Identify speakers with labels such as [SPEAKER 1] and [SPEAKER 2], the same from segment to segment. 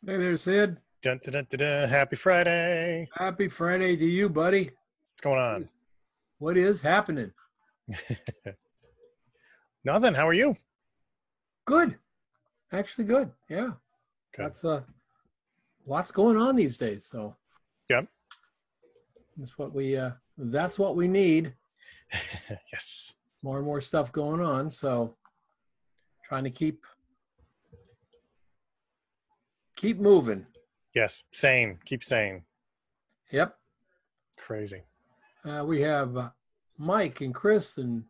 [SPEAKER 1] Hey there, Sid.
[SPEAKER 2] Dun, dun, dun, dun, dun. Happy Friday.
[SPEAKER 1] Happy Friday to you, buddy.
[SPEAKER 2] What's going
[SPEAKER 1] What
[SPEAKER 2] on?
[SPEAKER 1] is, what is happening?
[SPEAKER 2] Nothing. How are you?
[SPEAKER 1] Good. Actually good. Yeah.
[SPEAKER 2] Good.
[SPEAKER 1] Lots lots going on these days. So
[SPEAKER 2] Yep.
[SPEAKER 1] that's what we need.
[SPEAKER 2] Yes.
[SPEAKER 1] More and more stuff going on. So trying to keep moving.
[SPEAKER 2] Yes. Sane. Keep sane.
[SPEAKER 1] Yep.
[SPEAKER 2] Crazy.
[SPEAKER 1] We have Mike and Chris and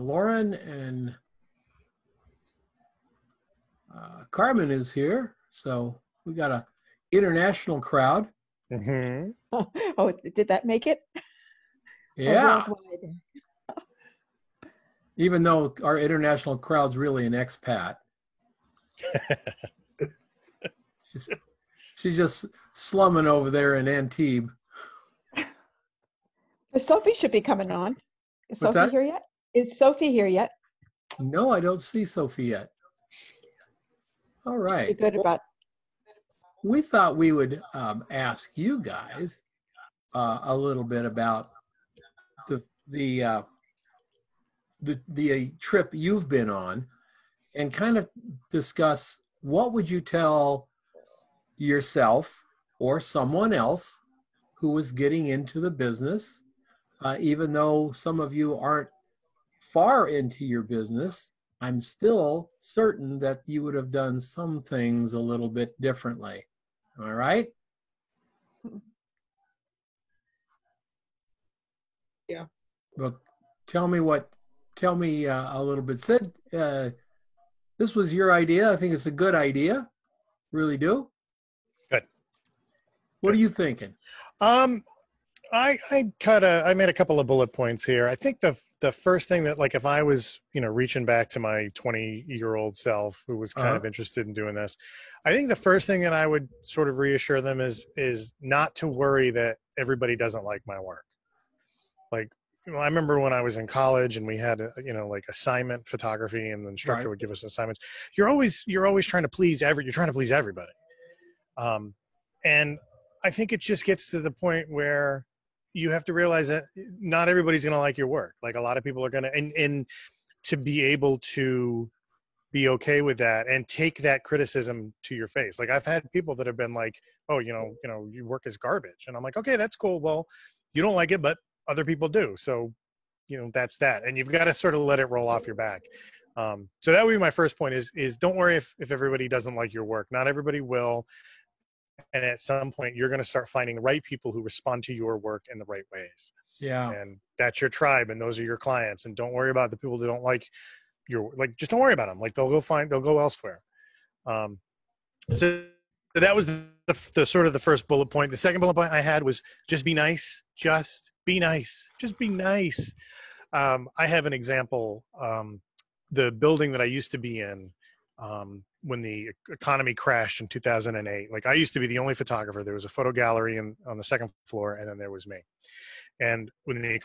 [SPEAKER 1] Lauren and Carmen is here. So we got a international crowd.
[SPEAKER 2] Hmm.
[SPEAKER 3] Oh, did that make it? Oh,
[SPEAKER 1] Yeah.
[SPEAKER 3] worldwide.
[SPEAKER 1] Even though our international crowd's really an expat. She's, she's just slumming over there in Antibes.
[SPEAKER 3] Sophie should be coming on. Is
[SPEAKER 1] What's
[SPEAKER 3] Sophie
[SPEAKER 1] that?
[SPEAKER 3] here yet? Is Sophie here yet?
[SPEAKER 1] No, I don't see Sophie yet. All
[SPEAKER 3] Be
[SPEAKER 1] right.
[SPEAKER 3] good
[SPEAKER 1] Well,
[SPEAKER 3] about.
[SPEAKER 1] we thought we would ask you guys a little bit about the the uh, the trip you've been on, and kind of discuss what would you tell yourself or someone else who was getting into the business, even though some of you aren't far into your business. I'm still certain that you would have done some things a little bit differently. Am I right?
[SPEAKER 4] Yeah.
[SPEAKER 1] Well, tell me a little bit. Sid, this was your idea. I think it's a good idea. Really do.
[SPEAKER 2] Good.
[SPEAKER 1] What are
[SPEAKER 2] Good.
[SPEAKER 1] you thinking?
[SPEAKER 2] Um, I made a couple of bullet points here. I think the first thing that, like, if I was, reaching back to my 20-year-old self who was kind
[SPEAKER 1] Uh-huh.
[SPEAKER 2] of interested in doing this, I think the first thing that I would sort of reassure them is not to worry that everybody doesn't like my work. Like, I remember when I was in college and we had like assignment photography, and the instructor
[SPEAKER 1] Right.
[SPEAKER 2] would give us assignments. You're always trying to please everybody. And I think it just gets to the point where you have to realize that not everybody's going to like your work. Like, a lot of people are going to, and to be able to be okay with that and take that criticism to your face. Like, I've had people that have been like, "Oh, your work is garbage," and I'm like, "Okay, that's cool. Well, you don't like it, but other people do. So, that's that." And you've got to sort of let it roll off your back. So that would be my first point: is don't worry if everybody doesn't like your work. Not everybody will. And at some point, you're going to start finding the right people who respond to your work in the right ways.
[SPEAKER 1] Yeah.
[SPEAKER 2] And that's your tribe, and those are your clients. And don't worry about the people that don't like just don't worry about them. Like, they'll go elsewhere. Um, so that was the sort of the first bullet point. The second bullet point I had was just be nice. Just be nice. Just be nice. I have an example. The building that I used to be in, when the economy crashed in 2008, like, I used to be the only photographer. There was a photo gallery on the second floor, and then there was me. And when the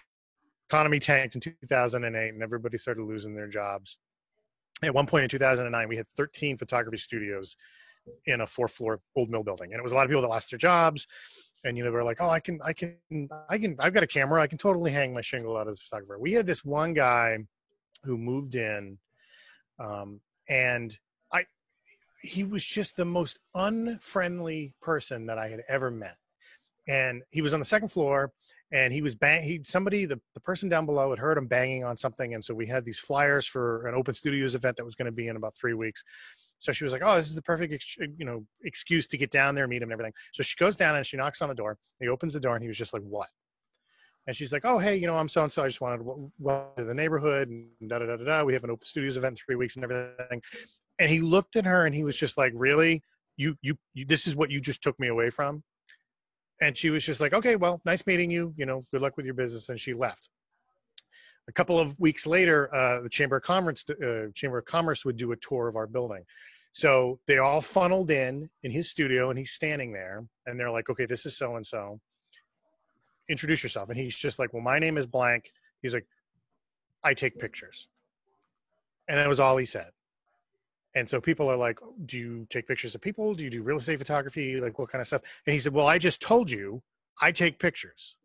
[SPEAKER 2] economy tanked in 2008 and everybody started losing their jobs, at one point in 2009, we had 13 photography studios in a 4th-floor old mill building. And it was a lot of people that lost their jobs. And, they were like, "Oh, I've got a camera. I can totally hang my shingle out as a photographer." We had this one guy who moved in, and he was just the most unfriendly person that I had ever met. And he was on the second floor, and he was the person down below had heard him banging on something. And so we had these flyers for an open studios event that was going to be in about 3 weeks. So she was like, "Oh, this is the perfect excuse to get down there and meet him and everything." So she goes down and she knocks on the door. He opens the door, and he was just like, "What?" And she's like, "Oh, hey, I'm so and so. I just wanted to welcome to the neighborhood, and da da da da da. We have an open studios event in 3 weeks and everything." And he looked at her, and he was just like, "Really? You this is what you just took me away from?" And she was just like, "Okay, well, nice meeting you. Good luck with your business." And she left. A couple of weeks later, the Chamber of Commerce would do a tour of our building. So they all funneled in his studio, and he's standing there, and they're like, "Okay, this is so and so. Introduce yourself." And he's just like, "Well, my name is blank." He's like, "I take pictures." And that was all he said. And so people are like, do you take pictures of people? Do you do real estate photography? Like what kind of stuff? And he said, well, I just told you I take pictures.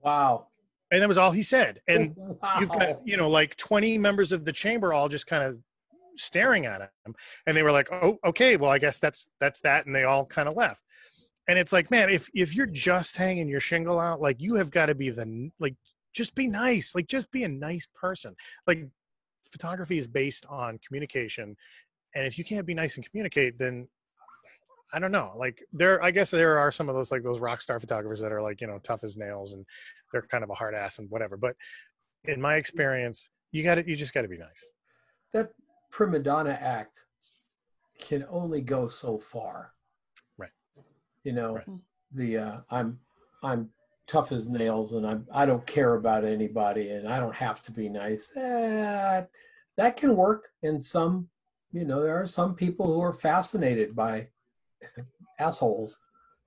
[SPEAKER 1] Wow.
[SPEAKER 2] And that was all he said. And you've
[SPEAKER 1] Wow.
[SPEAKER 2] got, like 20 members of the chamber all just kind of staring at him. And they were like, oh, okay, well, I guess that's that. And they all kind of left. And it's like, man, if you're just hanging your shingle out, like you have got to be just be nice. Like just be a nice person. Like photography is based on communication. And if you can't be nice and communicate, then I don't know. Like I guess there are some of those, like those rock star photographers that are like, tough as nails and they're kind of a hard ass and whatever. But in my experience, you just gotta be nice.
[SPEAKER 1] That prima donna act can only go so far.
[SPEAKER 2] Right.
[SPEAKER 1] Right. I'm tough as nails and I don't care about anybody and I don't have to be nice. That can work in some, there are some people who are fascinated by assholes.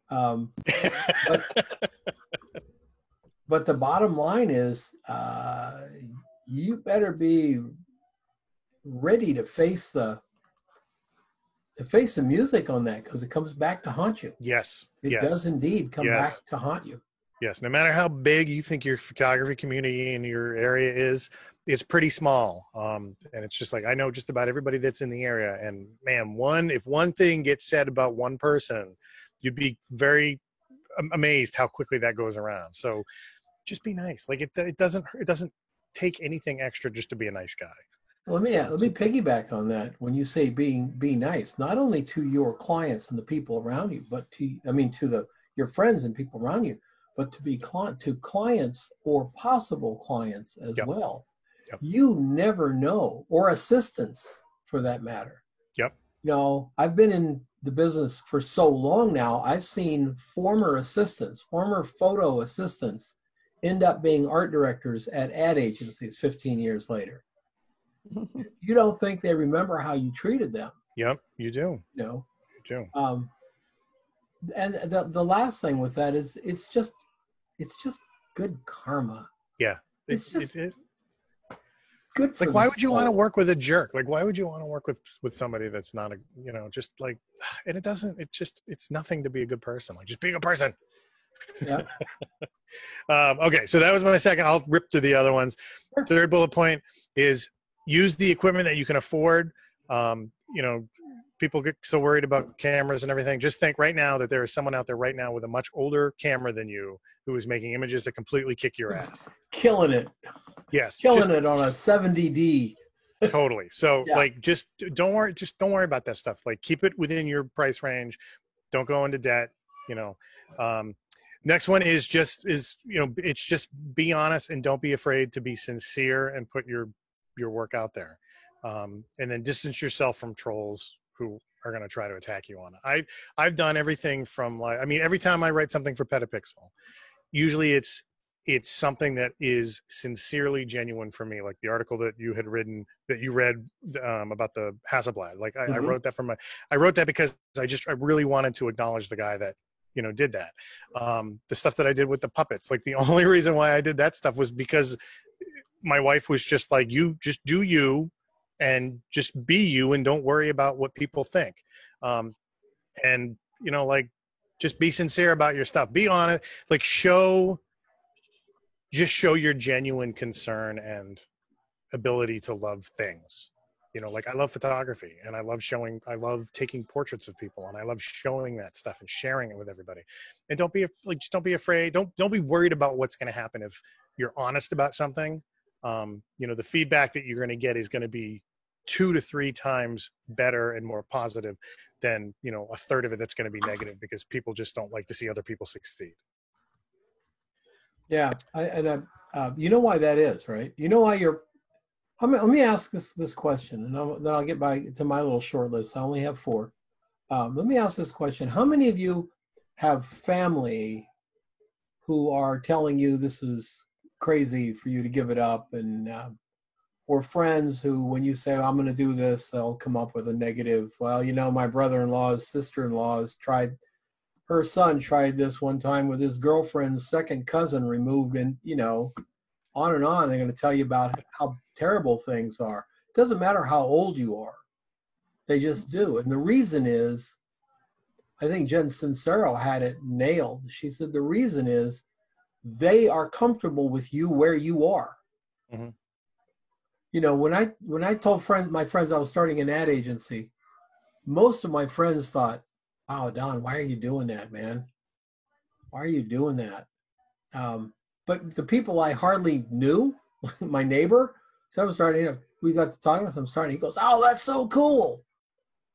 [SPEAKER 1] But the bottom line is you better be ready to face the music on that, because it comes back to haunt you.
[SPEAKER 2] Yes.
[SPEAKER 1] It does indeed come back to haunt you.
[SPEAKER 2] Yes. No matter how big you think your photography community in your area is, it's pretty small. And it's just like, I know just about everybody that's in the area. And man, if one thing gets said about one person, you'd be very amazed how quickly that goes around. So just be nice. Like it doesn't take anything extra just to be a nice guy.
[SPEAKER 1] Let me piggyback on that. When you say be nice, not only to your clients and the people around you, but to your friends and people around you, but to clients or possible clients as well.
[SPEAKER 2] Yep.
[SPEAKER 1] You never know, or assistants for that matter.
[SPEAKER 2] Yep.
[SPEAKER 1] I've been in the business for so long now. I've seen former photo assistants end up being art directors at ad agencies 15 years later. You don't think they remember how you treated them.
[SPEAKER 2] Yep, you do.
[SPEAKER 1] You
[SPEAKER 2] do.
[SPEAKER 1] And the last thing with that is it's just good karma.
[SPEAKER 2] Yeah.
[SPEAKER 1] It's just good for
[SPEAKER 2] like, why would you want to work with a jerk? Like, why would you want to work with somebody that's not just like, and it's nothing to be a good person. Like, just being a person.
[SPEAKER 1] Yeah.
[SPEAKER 2] Okay. So that was my second. I'll rip through the other ones. Third bullet point is use the equipment that you can afford. People get so worried about cameras and everything. Just think right now that there is someone out there right now with a much older camera than you who is making images that completely kick your ass.
[SPEAKER 1] Killing it.
[SPEAKER 2] Yes.
[SPEAKER 1] Killing it on a 70D.
[SPEAKER 2] Totally. So like, just don't worry about that stuff. Like, keep it within your price range. Don't go into debt, Next one is it's just be honest and don't be afraid to be sincere and put your work out there. And then distance yourself from trolls who are going to try to attack you on it. I've done everything from every time I write something for Petapixel, usually it's something that is sincerely genuine for me. Like the article that you read about the Hasselblad. Like I wrote that I wrote that because I really wanted to acknowledge the guy that, did that. The stuff that I did with the puppets, like the only reason why I did that stuff was because my wife was just like, you just do you and just be you and don't worry about what people think. And just be sincere about your stuff. Be honest, like show your genuine concern and ability to love things. Like I love photography and I love taking portraits of people and I love showing that stuff and sharing it with everybody. And don't be afraid. Don't be worried about what's going to happen if you're honest about something. The feedback that you're going to get is going to be 2 to 3 times better and more positive than, a third of it that's going to be negative, because people just don't like to see other people succeed.
[SPEAKER 1] Yeah. You know why that is, right? You know why let me ask this question, and then I'll get back to my little short list. I only have 4. Let me ask this question. How many of you have family who are telling you this is crazy for you to give it up, and or friends who, when you say, I'm going to do this, they'll come up with a negative. Well, my brother-in-law's sister-in-law's her son tried this one time with his girlfriend's second cousin removed, and on and on. They're going to tell you about how terrible things are. It doesn't matter how old you are. They just do. And the reason is, I think Jen Sincero had it nailed. She said the reason is they are comfortable with you where you are.
[SPEAKER 2] Mhm.
[SPEAKER 1] You know, when I told my friends I was starting an ad agency, most of my friends thought, "Wow, Don, why are you doing that, man? Why are you doing that?" But the people I hardly knew, my neighbor, so I was starting. You know, we got to talking. So I'm starting. He goes, "Oh, that's so cool."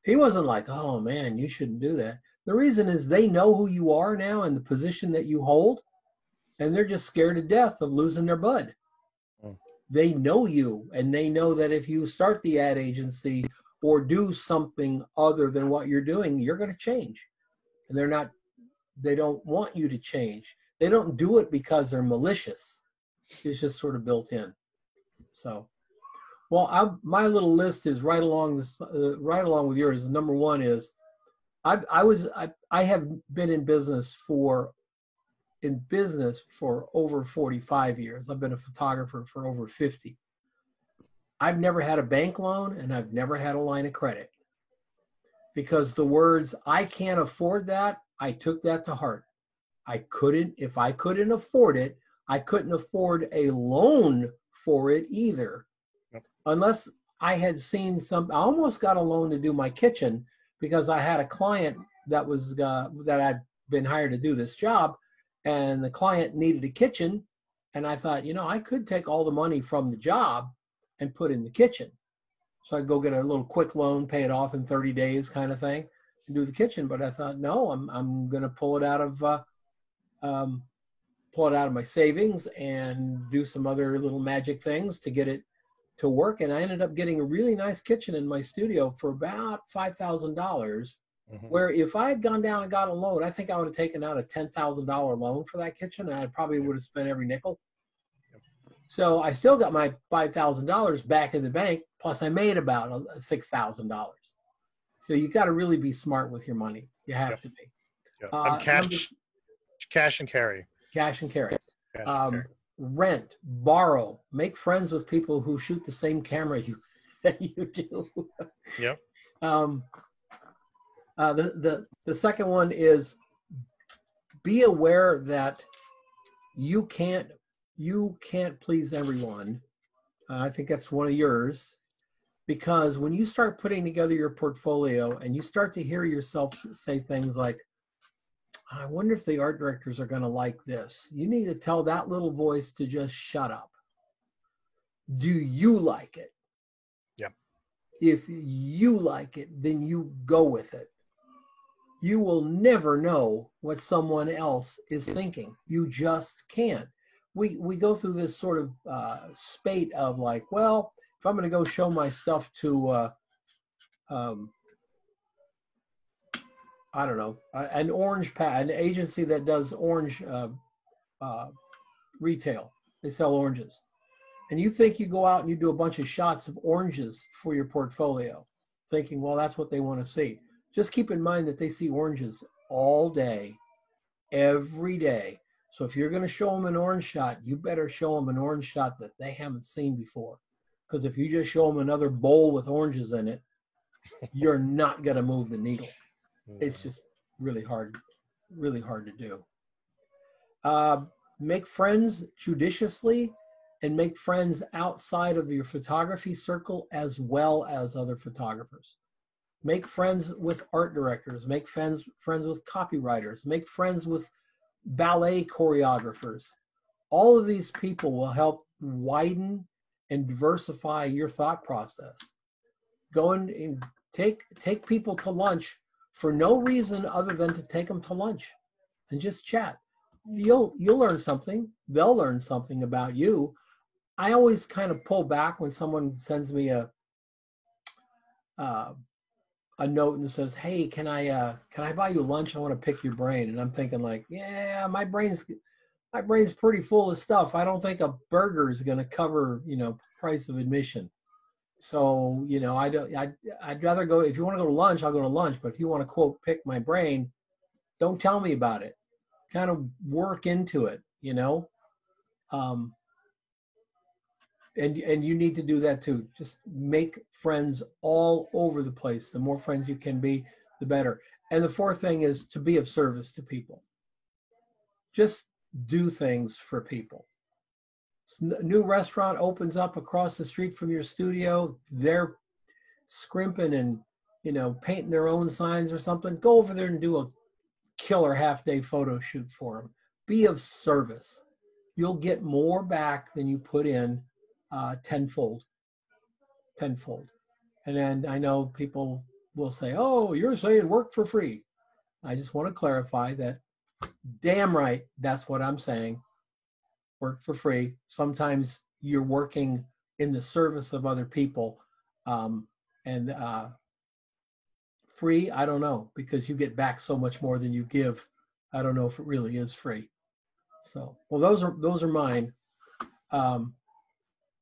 [SPEAKER 1] He wasn't like, "Oh man, you shouldn't do that." The reason is they know who you are now and the position that you hold, and they're just scared to death of losing their bud.
[SPEAKER 2] Mm.
[SPEAKER 1] They know you, and they know that if you start the ad agency or do something other than what you're doing, you're going to change. And they don't want you to change. They don't do it because they're malicious. It's just sort of built in. So, well, my little list is right along with yours. Number one is I have been in business for over 45 years. I've been a photographer for over 50. I've never had a bank loan and I've never had a line of credit because the words, "I can't afford that," I took that to heart. If I couldn't afford it, I couldn't afford a loan for it either.
[SPEAKER 2] Yep.
[SPEAKER 1] Unless I had seen I almost got a loan to do my kitchen because I had a client that I'd been hired to do this job, and the client needed a kitchen. And I thought, I could take all the money from the job and put in the kitchen. So I'd go get a little quick loan, pay it off in 30 days kind of thing, and do the kitchen. But I thought, no, I'm going to pull it out of my savings and do some other little magic things to get it to work. And I ended up getting a really nice kitchen in my studio for about $5,000.
[SPEAKER 2] Mhm.
[SPEAKER 1] Where if I had gone down and got a loan, I think I would have taken out a $10,000 loan for that kitchen, and I probably would have spent every nickel. So I still got my $5,000 back in the bank, plus I made about $6,000. So you got to really be smart with your money. You have to be.
[SPEAKER 2] Yeah. I'm cash and carry.
[SPEAKER 1] Cash and carry.
[SPEAKER 2] Cash and carry.
[SPEAKER 1] Rent, borrow, make friends with people who shoot the same camera that you do.
[SPEAKER 2] Yep.
[SPEAKER 1] The second one is be aware that you can't please everyone. I think that's one of yours, because when you start putting together your portfolio and you start to hear yourself say things like, "I wonder if the art directors are going to like this," you need to tell that little voice to just shut up. Do you like it?
[SPEAKER 2] Yep.
[SPEAKER 1] If you like it, then you go with it. You will never know what someone else is thinking. You just can't. We go through this sort of spate of like, well, if I'm going to go show my stuff to, I don't know, an agency that does orange retail. They sell oranges. And you think you go out and you do a bunch of shots of oranges for your portfolio, thinking, well, that's what they want to see. Just keep in mind that they see oranges all day, every day. So if you're going to show them an orange shot, you better show them an orange shot that they haven't seen before. Because if you just show them another bowl with oranges in it, you're not going to move the needle. It's just really hard to do. Make friends judiciously and make friends outside of your photography circle as well as other photographers. Make friends with art directors, make friends with copywriters, make friends with ballet choreographers. All of these people will help widen and diversify your thought process. Go and take people to lunch for no reason other than to take them to lunch and just chat. You'll learn something. They'll learn something about you. I always kind of pull back when someone sends me a note and says, "Hey, can I buy you lunch? I want to pick your brain." And I'm thinking like, yeah, my brain's pretty full of stuff. I don't think a burger is going to cover, price of admission. So, I'd rather go, if you want to go to lunch, I'll go to lunch. But if you want to quote, pick my brain, don't tell me about it. Kind of work into it, And you need to do that too. Just make friends all over the place. The more friends you can be, the better. And the fourth thing is to be of service to people. Just do things for people. New restaurant opens up across the street from your studio. They're scrimping and, painting their own signs or something. Go over there and do a killer half-day photo shoot for them. Be of service. You'll get more back than you put in tenfold. And then I know people will say, oh, you're saying work for free. I just want to clarify that damn right, that's what I'm saying. Work for free. Sometimes you're working in the service of other people. And free, I don't know, because you get back so much more than you give. I don't know if it really is free. So, well, those are mine. One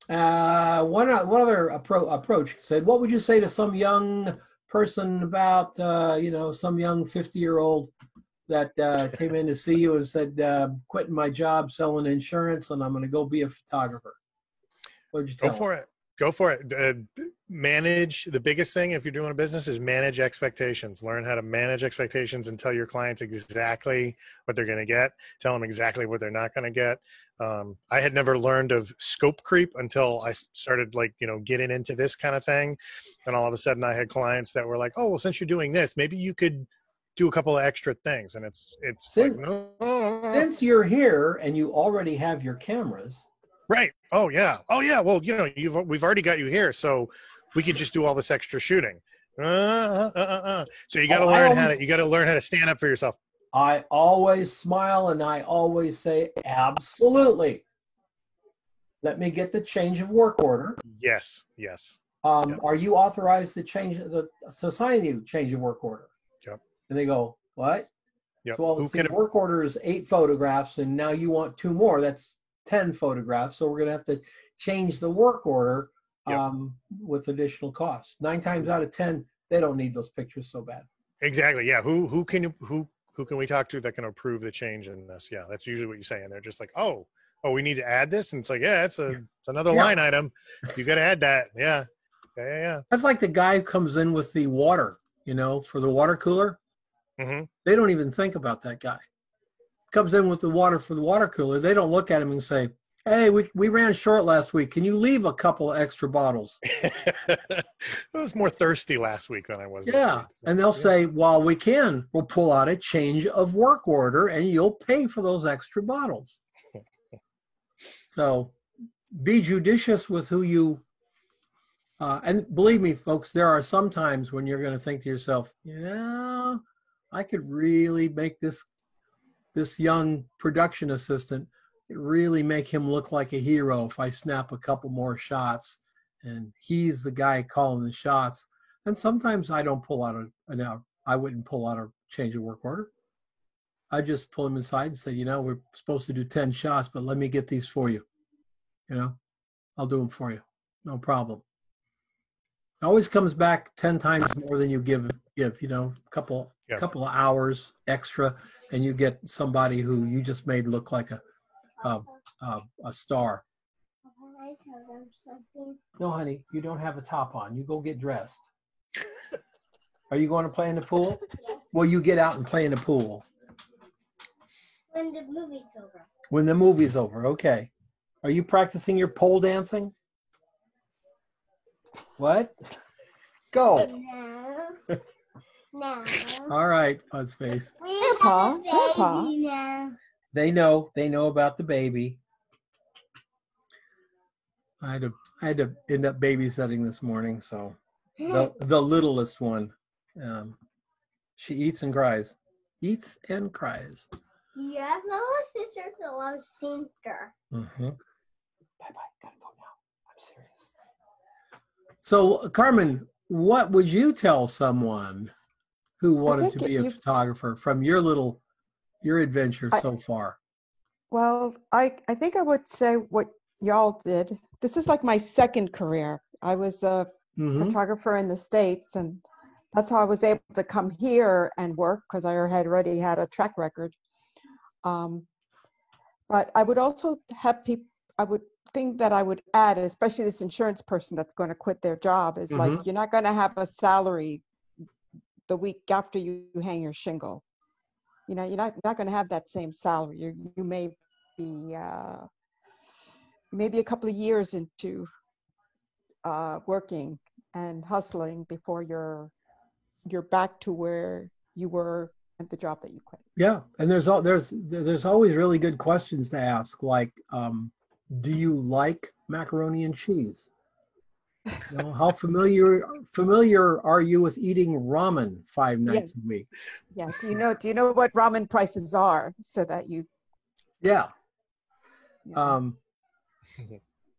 [SPEAKER 1] other approach said, what would you say to some young person about, some young 50-year-old that came in to see you and said, quitting my job selling insurance and I'm going to go be a photographer? What would you tell them?
[SPEAKER 2] Go for it. Manage, the biggest thing if you're doing a business is manage expectations. Learn how to manage expectations and tell your clients exactly what they're going to get. Tell them exactly what they're not going to get. I had never learned of scope creep until I started getting into this kind of thing. And all of a sudden I had clients that were like, oh, well, since you're doing this, maybe you could do a couple of extra things. And it's
[SPEAKER 1] since,
[SPEAKER 2] like, no.
[SPEAKER 1] Since you're here and you already have your cameras.
[SPEAKER 2] Right. Oh yeah. Well, we've already got you here, so we could just do all this extra shooting. So you got to learn how to stand up for yourself.
[SPEAKER 1] I always smile and I always say, absolutely. Let me get the change of work order.
[SPEAKER 2] Yes. Yep.
[SPEAKER 1] Are you authorized to sign you change of work order?
[SPEAKER 2] Yep.
[SPEAKER 1] And they go, what?
[SPEAKER 2] Yep.
[SPEAKER 1] So, the work order is 8 photographs and now you want 2 more. That's 10 photographs. So we're going to have to change the work order with additional costs. 9 times out of 10, they don't need those pictures so bad.
[SPEAKER 2] Exactly. Yeah. Who can we talk to that can approve the change in this? Yeah. That's usually what you say. And they're just like, oh, we need to add this. And it's like, yeah, it's another line item. You got to add that. Yeah.
[SPEAKER 1] That's like the guy who comes in with the water, for the water cooler.
[SPEAKER 2] Mm-hmm.
[SPEAKER 1] They don't even think about that guy. Comes in with the water for the water cooler. They don't look at him and say, hey, we ran short last week. Can you leave a couple extra bottles?
[SPEAKER 2] I was more thirsty last week than I was this week, so.
[SPEAKER 1] And they'll say, well, we'll pull out a change of work order and you'll pay for those extra bottles. So be judicious with who you, and believe me, folks, there are some times when you're going to think to yourself, I could really make this young production assistant, really make him look like a hero if I snap a couple more shots and he's the guy calling the shots. And sometimes I don't pull out I wouldn't pull out a change of work order. I just pull him aside and say, we're supposed to do 10 shots, but let me get these for you. I'll do them for you. No problem. It always comes back 10 times more than you give, a couple of hours extra, and you get somebody who you just made look like a star. No, honey, you don't have a top on. You go get dressed. Are you going to play in the pool? Yeah. Well, you get out and play in the pool.
[SPEAKER 4] When the movie's over.
[SPEAKER 1] When the movie's over, okay. Are you practicing your pole dancing? What? Go.
[SPEAKER 4] No.
[SPEAKER 1] All right, Fuzzface.
[SPEAKER 3] Papa.
[SPEAKER 1] They know about the baby. I had to end up babysitting this morning, so the littlest one. She eats and cries. Eats and cries.
[SPEAKER 4] Yeah, my sister's a love sister.
[SPEAKER 1] Mm-hmm. Bye-bye. Gotta go now. I'm serious. So, Carmen, what would you tell someone who wanted to be a photographer from your adventure so far?
[SPEAKER 3] Well, I think I would say what y'all did. This is like my second career. I was a photographer in the States, and that's how I was able to come here and work, because I had already had a track record. But I would also have people, thing that I would add, especially this insurance person that's going to quit their job, is like,
[SPEAKER 1] Mhm.
[SPEAKER 3] you're not going to have a salary the week after you hang your shingle. You know, you're not going to have that same salary. You may be maybe a couple of years into working and hustling before you're back to where you were at the job that you quit.
[SPEAKER 1] Yeah, and there's always really good questions to ask, like, do you like macaroni and cheese? You know, how familiar are you with eating ramen 5 nights a week?
[SPEAKER 3] Yeah. Do you know what ramen prices are, so that
[SPEAKER 1] Yeah.
[SPEAKER 3] you know,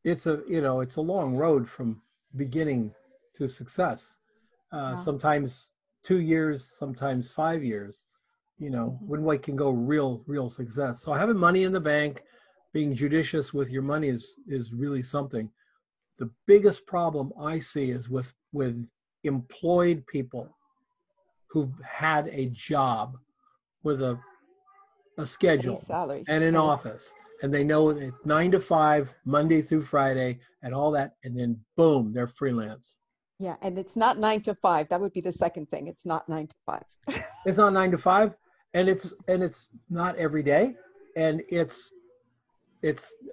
[SPEAKER 1] It's a long road from beginning to success.
[SPEAKER 3] Yeah.
[SPEAKER 1] Sometimes 2 years, sometimes 5 years. When we can go real success. So having money in the bank, being judicious with your money is really something. The biggest problem I see is with employed people who've had a job with a schedule
[SPEAKER 3] salary
[SPEAKER 1] and an office, and they know it's 9 to 5, Monday through Friday, and all that, and then boom, they're freelance.
[SPEAKER 3] Yeah, and it's not 9 to 5. That would be the second thing. It's not 9 to 5.
[SPEAKER 1] It's not 9 to 5, and it's not every day, and it's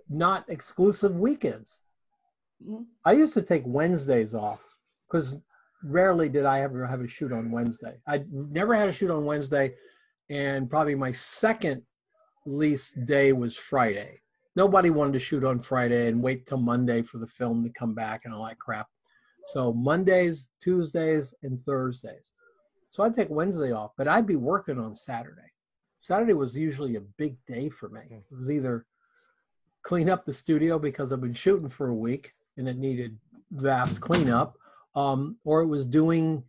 [SPEAKER 1] not exclusive weekends.
[SPEAKER 3] Mhm.
[SPEAKER 1] I used to take Wednesdays off because rarely did I ever have a shoot on Wednesday. I never had a shoot on Wednesday, and probably my second least day was Friday. Nobody wanted to shoot on Friday and wait till Monday for the film to come back and all that crap. So Mondays, Tuesdays, and Thursdays. So I'd take Wednesday off, but I'd be working on Saturday. Saturday was usually a big day for me. It was either clean up the studio because I've been shooting for a week and it needed vast cleanup, or it was doing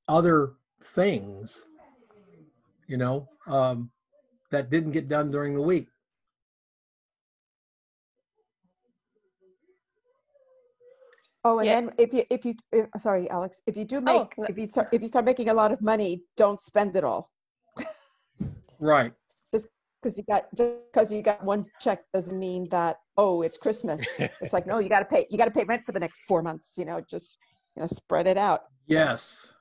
[SPEAKER 1] other things, that didn't get done during the week.
[SPEAKER 3] Oh, and then if sorry, Alex, if you start making a lot of money, don't spend it all.
[SPEAKER 1] Right.
[SPEAKER 3] Just because you got one check doesn't mean that, oh, it's Christmas. It's like, no, you got to pay rent for the next 4 months. Just spread it out.
[SPEAKER 1] Yes.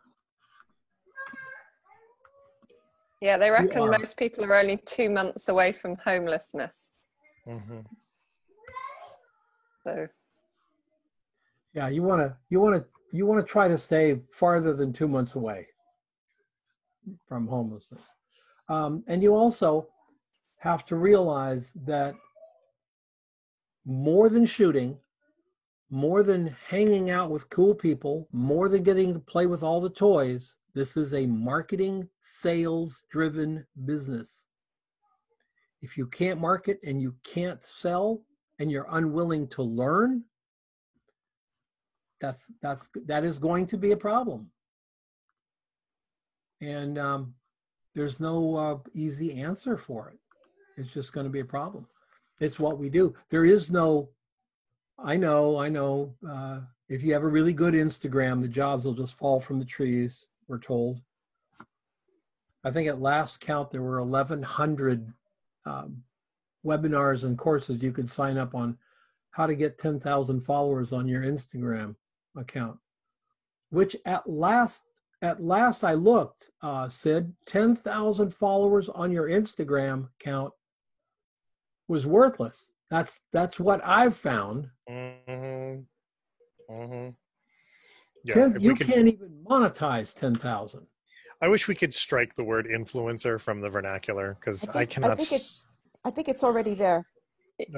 [SPEAKER 5] Yeah, they reckon most people are only 2 months away from homelessness.
[SPEAKER 2] Mm-hmm.
[SPEAKER 5] So.
[SPEAKER 1] Yeah, you want to try to stay farther than 2 months away from homelessness, and you also have to realize that more than shooting, more than hanging out with cool people, more than getting to play with all the toys, this is a marketing, sales-driven business. If you can't market and you can't sell and you're unwilling to learn, that is going to be a problem. And there's no easy answer for it. It's just going to be a problem. It's what we do. There is no, I know, if you have a really good Instagram, the jobs will just fall from the trees, we're told. I think at last count, there were 1,100 webinars and courses you could sign up on how to get 10,000 followers on your Instagram account, which at last I looked, Sid, 10,000 followers on your Instagram account was worthless. That's what I've found.
[SPEAKER 2] Mm-hmm. Mm-hmm.
[SPEAKER 1] Yeah, you can't even monetize 10,000.
[SPEAKER 2] I wish we could strike the word influencer from the vernacular, because I cannot.
[SPEAKER 3] I think it's already there.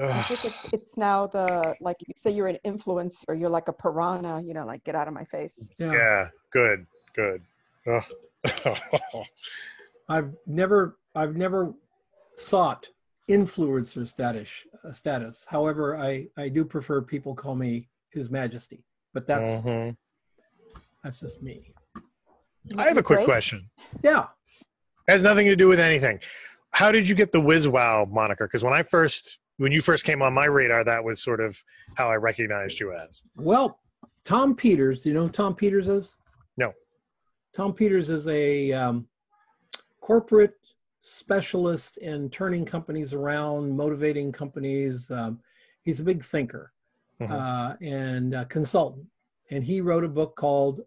[SPEAKER 3] I think it's now like you say you're an influencer, you're like a piranha, like get out of my face.
[SPEAKER 2] Yeah, good.
[SPEAKER 1] I've never sought influencer status. However, I do prefer people call me His Majesty, but that's just me.
[SPEAKER 2] I have a quick question.
[SPEAKER 1] Yeah.
[SPEAKER 2] It has nothing to do with anything. How did you get the WizWow moniker? Because when you first came on my radar, that was sort of how I recognized you as.
[SPEAKER 1] Well, Tom Peters, do you know who Tom Peters is?
[SPEAKER 2] No.
[SPEAKER 1] Tom Peters is a corporate specialist in turning companies around, motivating companies. He's a big thinker and a consultant. And he wrote a book called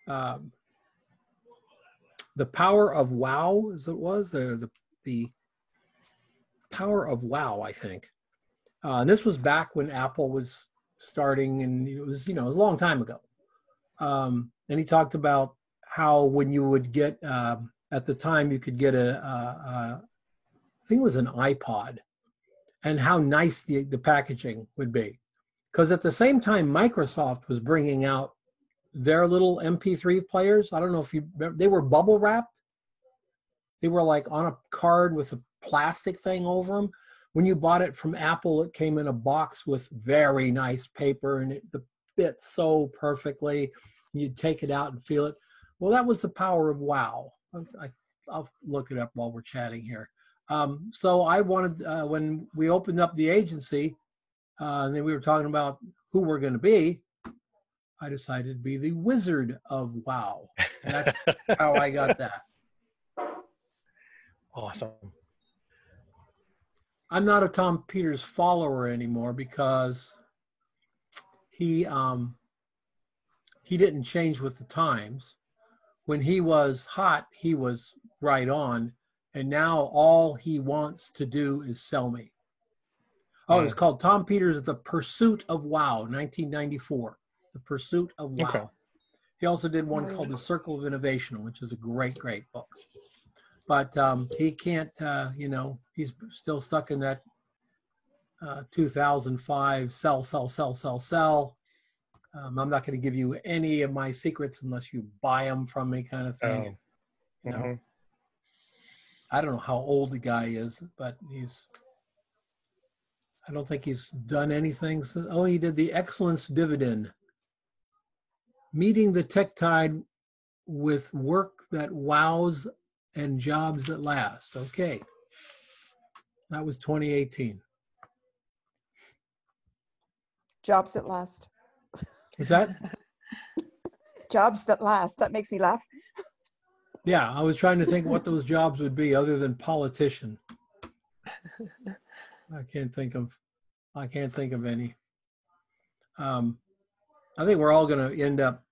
[SPEAKER 1] The Power of Wow, as it was, the Power of Wow, I think. And this was back when Apple was starting, and it was, it was a long time ago. And he talked about how when you would get, at the time, you could get I think it was an iPod, and how nice the packaging would be. Because at the same time, Microsoft was bringing out their little MP3 players. I don't know if you remember, they were bubble wrapped. They were like on a card with a plastic thing over them. When you bought it from Apple, it came in a box with very nice paper, and it fit so perfectly. You'd take it out and feel it. Well, that was the power of Wow. I'll look it up while we're chatting here. So I wanted, when we opened up the agency, and then we were talking about who we're going to be, I decided to be the Wizard of Wow. And that's how I got that.
[SPEAKER 2] Awesome.
[SPEAKER 1] I'm not a Tom Peters follower anymore because he didn't change with the times. When he was hot, he was right on. And now all he wants to do is sell me. Oh, it's called Tom Peters' The Pursuit of Wow, 1994. The Pursuit of Wow. Okay. He also did one called The Circle of Innovation, which is a great, great book. But he can't, he's still stuck in that 2005 sell. I'm not going to give you any of my secrets unless you buy them from me kind of thing. You know, I don't know how old the guy is, but I don't think he's done anything. Oh, he did The Excellence Dividend. Meeting the Tech Tide with Work That Wows and Jobs That Last. Okay. That was 2018.
[SPEAKER 3] Jobs that last.
[SPEAKER 1] Is that?
[SPEAKER 3] Jobs that last. That makes me laugh.
[SPEAKER 1] Yeah, I was trying to think what those jobs would be other than politician. I can't think of any. I think we're all going to end up.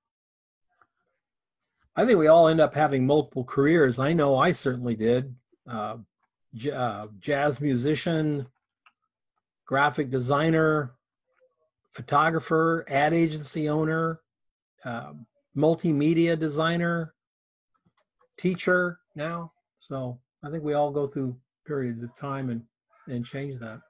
[SPEAKER 1] I think we all end up having multiple careers. I know I certainly did. Jazz musician, graphic designer, photographer, ad agency owner, multimedia designer, teacher now. So I think we all go through periods of time and change that.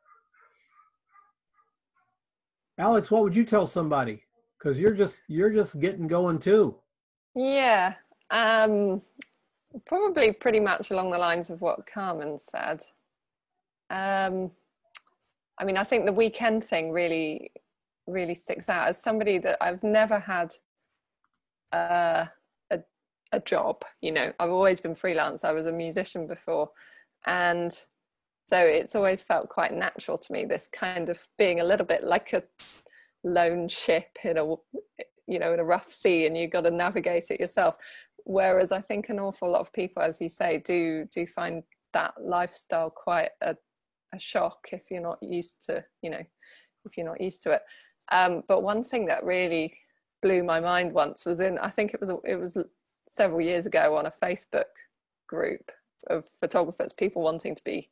[SPEAKER 1] Alex, what would you tell somebody? Because you're just getting going too.
[SPEAKER 5] Yeah, probably pretty much along the lines of what Carmen said. I mean, I think the weekend thing really sticks out. As somebody that I've never had a job, I've always been freelance. I was a musician before, and so it's always felt quite natural to me, this kind of being a little bit like a lone ship in a rough sea, and you've got to navigate it yourself. Whereas I think an awful lot of people, as you say, do find that lifestyle quite a shock if you're not used to, it. But one thing that really blew my mind once was I think it was several years ago, on a Facebook group of photographers, people wanting to be,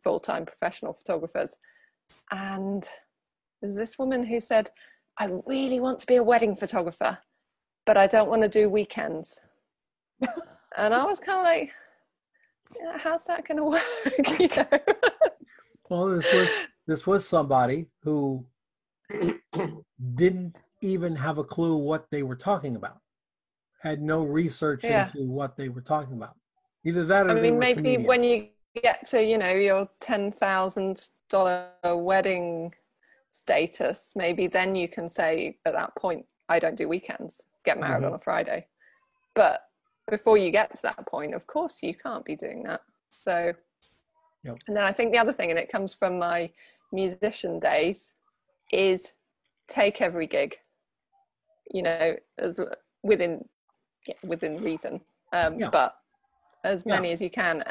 [SPEAKER 5] full-time professional photographers. And there's this woman who said, I really want to be a wedding photographer, but I don't want to do weekends. And I was kind of like, how's that going to work?
[SPEAKER 1] Well, this was somebody who didn't even have a clue what they were talking about, had no research into what they were talking about. Either that, or
[SPEAKER 5] maybe when you get to your $10,000 wedding status, maybe then you can say at that point, I don't do weekends, get married on a Friday. But before you get to that point, of course you can't be doing that. So and then I think the other thing, and it comes from my musician days, is take every gig, as within reason, but as many as you can,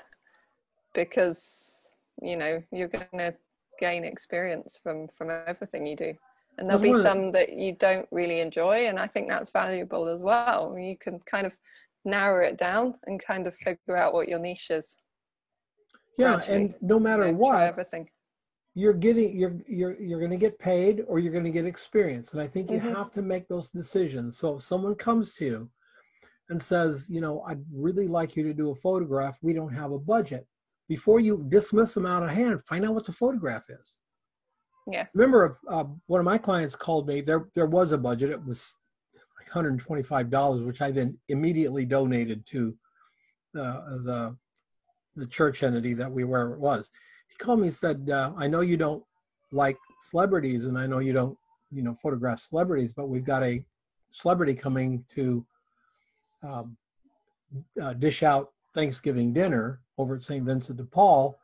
[SPEAKER 5] because you're going to gain experience from everything you do. And there'll be some that you don't really enjoy, and I think that's valuable as well. You can kind of narrow it down and kind of figure out what your niche is.
[SPEAKER 1] Yeah, and no matter what,
[SPEAKER 5] everything.
[SPEAKER 1] You're going to get paid, or you're going to get experience. And I think you have to make those decisions. So if someone comes to you and says, I'd really like you to do a photograph, we don't have a budget. Before you dismiss them out of hand, find out what the photograph is.
[SPEAKER 5] Yeah.
[SPEAKER 1] Remember, one of my clients called me. There was a budget. It was like $125, which I then immediately donated to the church entity that where it was. He called me and said, I know you don't like celebrities, and I know you don't, photograph celebrities, but we've got a celebrity coming to dish out Thanksgiving dinner over at St. Vincent de Paul,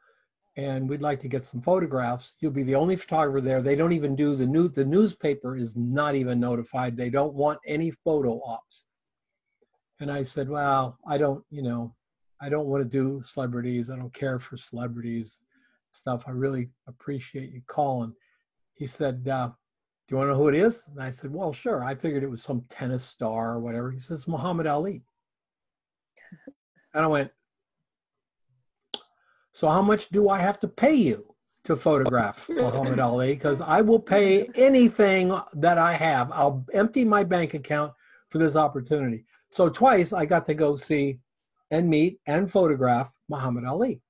[SPEAKER 1] and we'd like to get some photographs. You'll be the only photographer there. They don't even do the newspaper is not even notified. They don't want any photo ops. And I said, well, I don't want to do celebrities. I don't care for celebrities stuff. I really appreciate you calling. He said, do you want to know who it is? And I said, well, sure. I figured it was some tennis star or whatever. He says, Muhammad Ali. And I went, so how much do I have to pay you to photograph Muhammad Ali? Because I will pay anything that I have. I'll empty my bank account for this opportunity. So twice I got to go see and meet and photograph Muhammad Ali.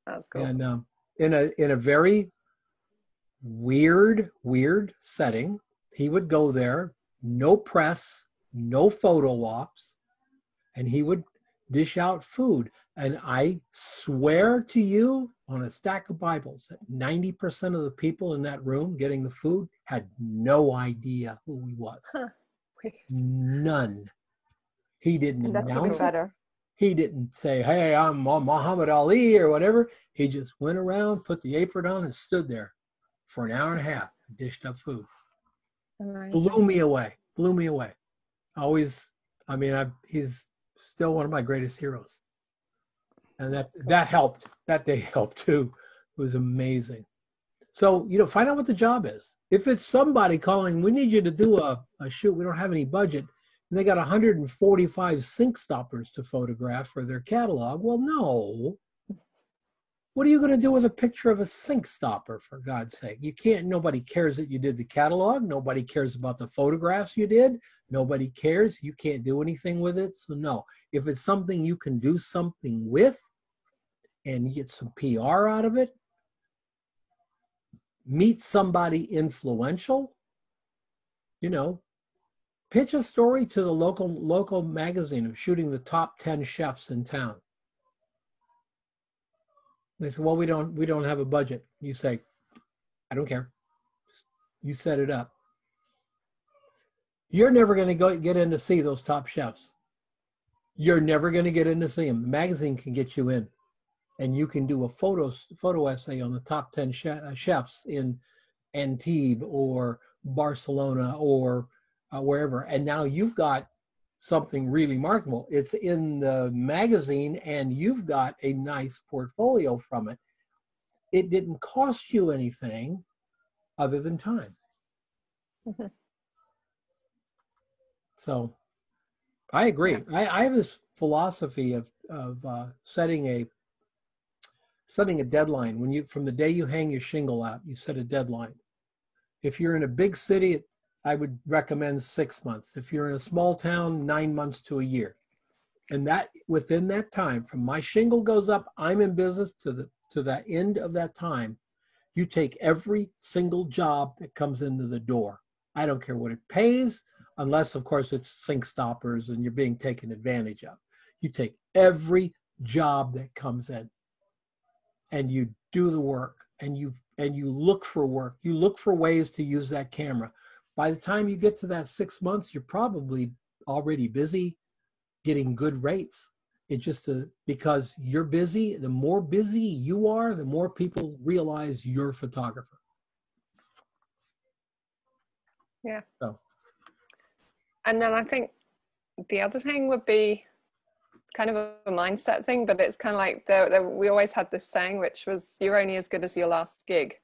[SPEAKER 5] That's cool.
[SPEAKER 1] And in a very weird setting, he would go there, no press, no photo ops, and he would dish out food. And I swear to you on a stack of Bibles that 90% of the people in that room getting the food had no idea who he was.
[SPEAKER 5] Huh.
[SPEAKER 1] None. He didn't
[SPEAKER 3] And that's even
[SPEAKER 1] announce it.
[SPEAKER 3] better.
[SPEAKER 1] He didn't say, hey, I'm Muhammad Ali or whatever. He just went around, put the apron on, and stood there for an hour and a half and dished up food. Blew me away. He's still one of my greatest heroes. And that helped. That day helped too. It was amazing. So, find out what the job is. If it's somebody calling, we need you to do a shoot, we don't have any budget, and they got 145 sink stoppers to photograph for their catalog. Well, no. What are you going to do with a picture of a sink stopper, for God's sake? Nobody cares that you did the catalog. Nobody cares about the photographs you did. Nobody cares. You can't do anything with it. So no, if it's something you can do something with and you get some PR out of it, meet somebody influential, pitch a story to the local magazine of shooting the top 10 chefs in town. They say, well, we don't have a budget. You say, I don't care. You set it up. You're never going to get in to see those top chefs. You're never going to get in to see them. The magazine can get you in, and you can do a photo essay on the top 10 chefs in Antibes or Barcelona or wherever. And now you've got something really remarkable. It's in the magazine, and you've got a nice portfolio from it. It didn't cost you anything other than time.
[SPEAKER 5] Mm-hmm.
[SPEAKER 1] So I agree. I have this philosophy of setting a deadline. From the day you hang your shingle out, you set a deadline. If you're in a big city, I would recommend 6 months. If you're in a small town, 9 months to a year. And that within that time, from my shingle goes up, I'm in business to the end of that time, you take every single job that comes into the door. I don't care what it pays, unless of course it's sink stoppers and you're being taken advantage of. You take every job that comes in and you do the work, and you look for work. You look for ways to use that camera. By the time you get to that 6 months, you're probably already busy getting good rates. It's just because you're busy. The more busy you are, the more people realize you're a photographer.
[SPEAKER 5] Yeah.
[SPEAKER 1] So.
[SPEAKER 5] And then I think the other thing would be, it's kind of a mindset thing, but it's kind of like we always had this saying, which was, you're only as good as your last gig.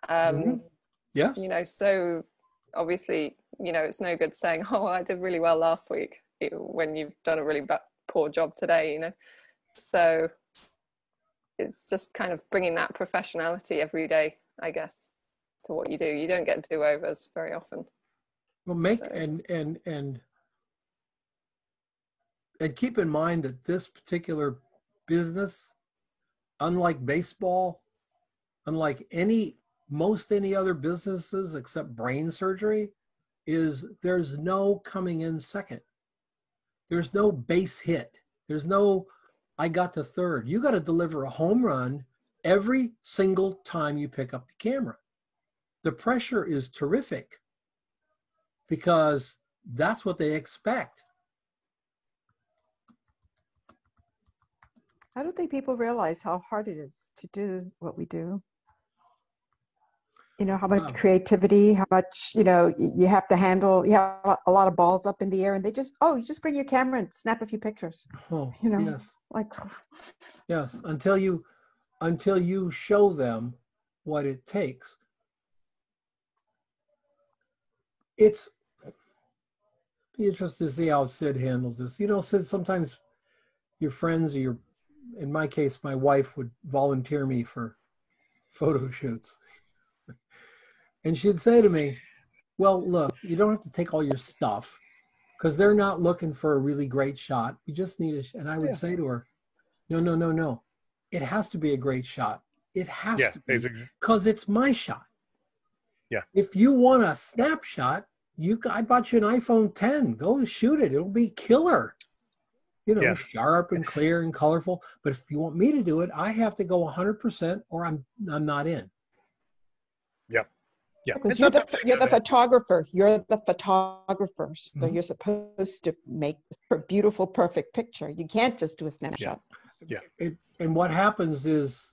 [SPEAKER 1] Yes.
[SPEAKER 5] You know, so obviously, you know, it's no good saying, oh, I did really well last week, when you've done a really poor job today, you know. So it's just kind of bringing that professionality every day, I guess, to what you do. You don't get do-overs very often.
[SPEAKER 1] Well, and keep in mind that this particular business, unlike baseball, unlike most any other businesses except brain surgery, there's no coming in second. There's no base hit. There's no, I got to third. You got to deliver a home run every single time you pick up the camera. The pressure is terrific because that's what they expect.
[SPEAKER 3] I don't think people realize how hard it is to do what we do. You know, how much creativity, how much, you know, you have to handle. You have a lot of balls up in the air, and you just bring your camera and snap a few pictures.
[SPEAKER 1] Oh,
[SPEAKER 3] you know,
[SPEAKER 1] yes.
[SPEAKER 3] like.
[SPEAKER 1] Yes, until you show them what it takes. It's be interested to see how Sid handles this. You know, Sid, sometimes your friends or in my case, my wife would volunteer me for photo shoots. And she'd say to me, well, look, you don't have to take all your stuff because they're not looking for a really great shot. You just need and I would say to her, no. It has to be a great shot. It has to be because it's my shot.
[SPEAKER 2] Yeah.
[SPEAKER 1] If you want a snapshot, I bought you an iPhone 10. Go shoot it. It'll be killer. You know, sharp and clear and colorful. But if you want me to do it, I have to go 100% or I'm not in.
[SPEAKER 2] Yeah. Yeah.
[SPEAKER 3] Because you're the photographer. You're the photographer. So you're supposed to make a beautiful, perfect picture. You can't just do a snapshot.
[SPEAKER 2] Yeah.
[SPEAKER 1] And what happens is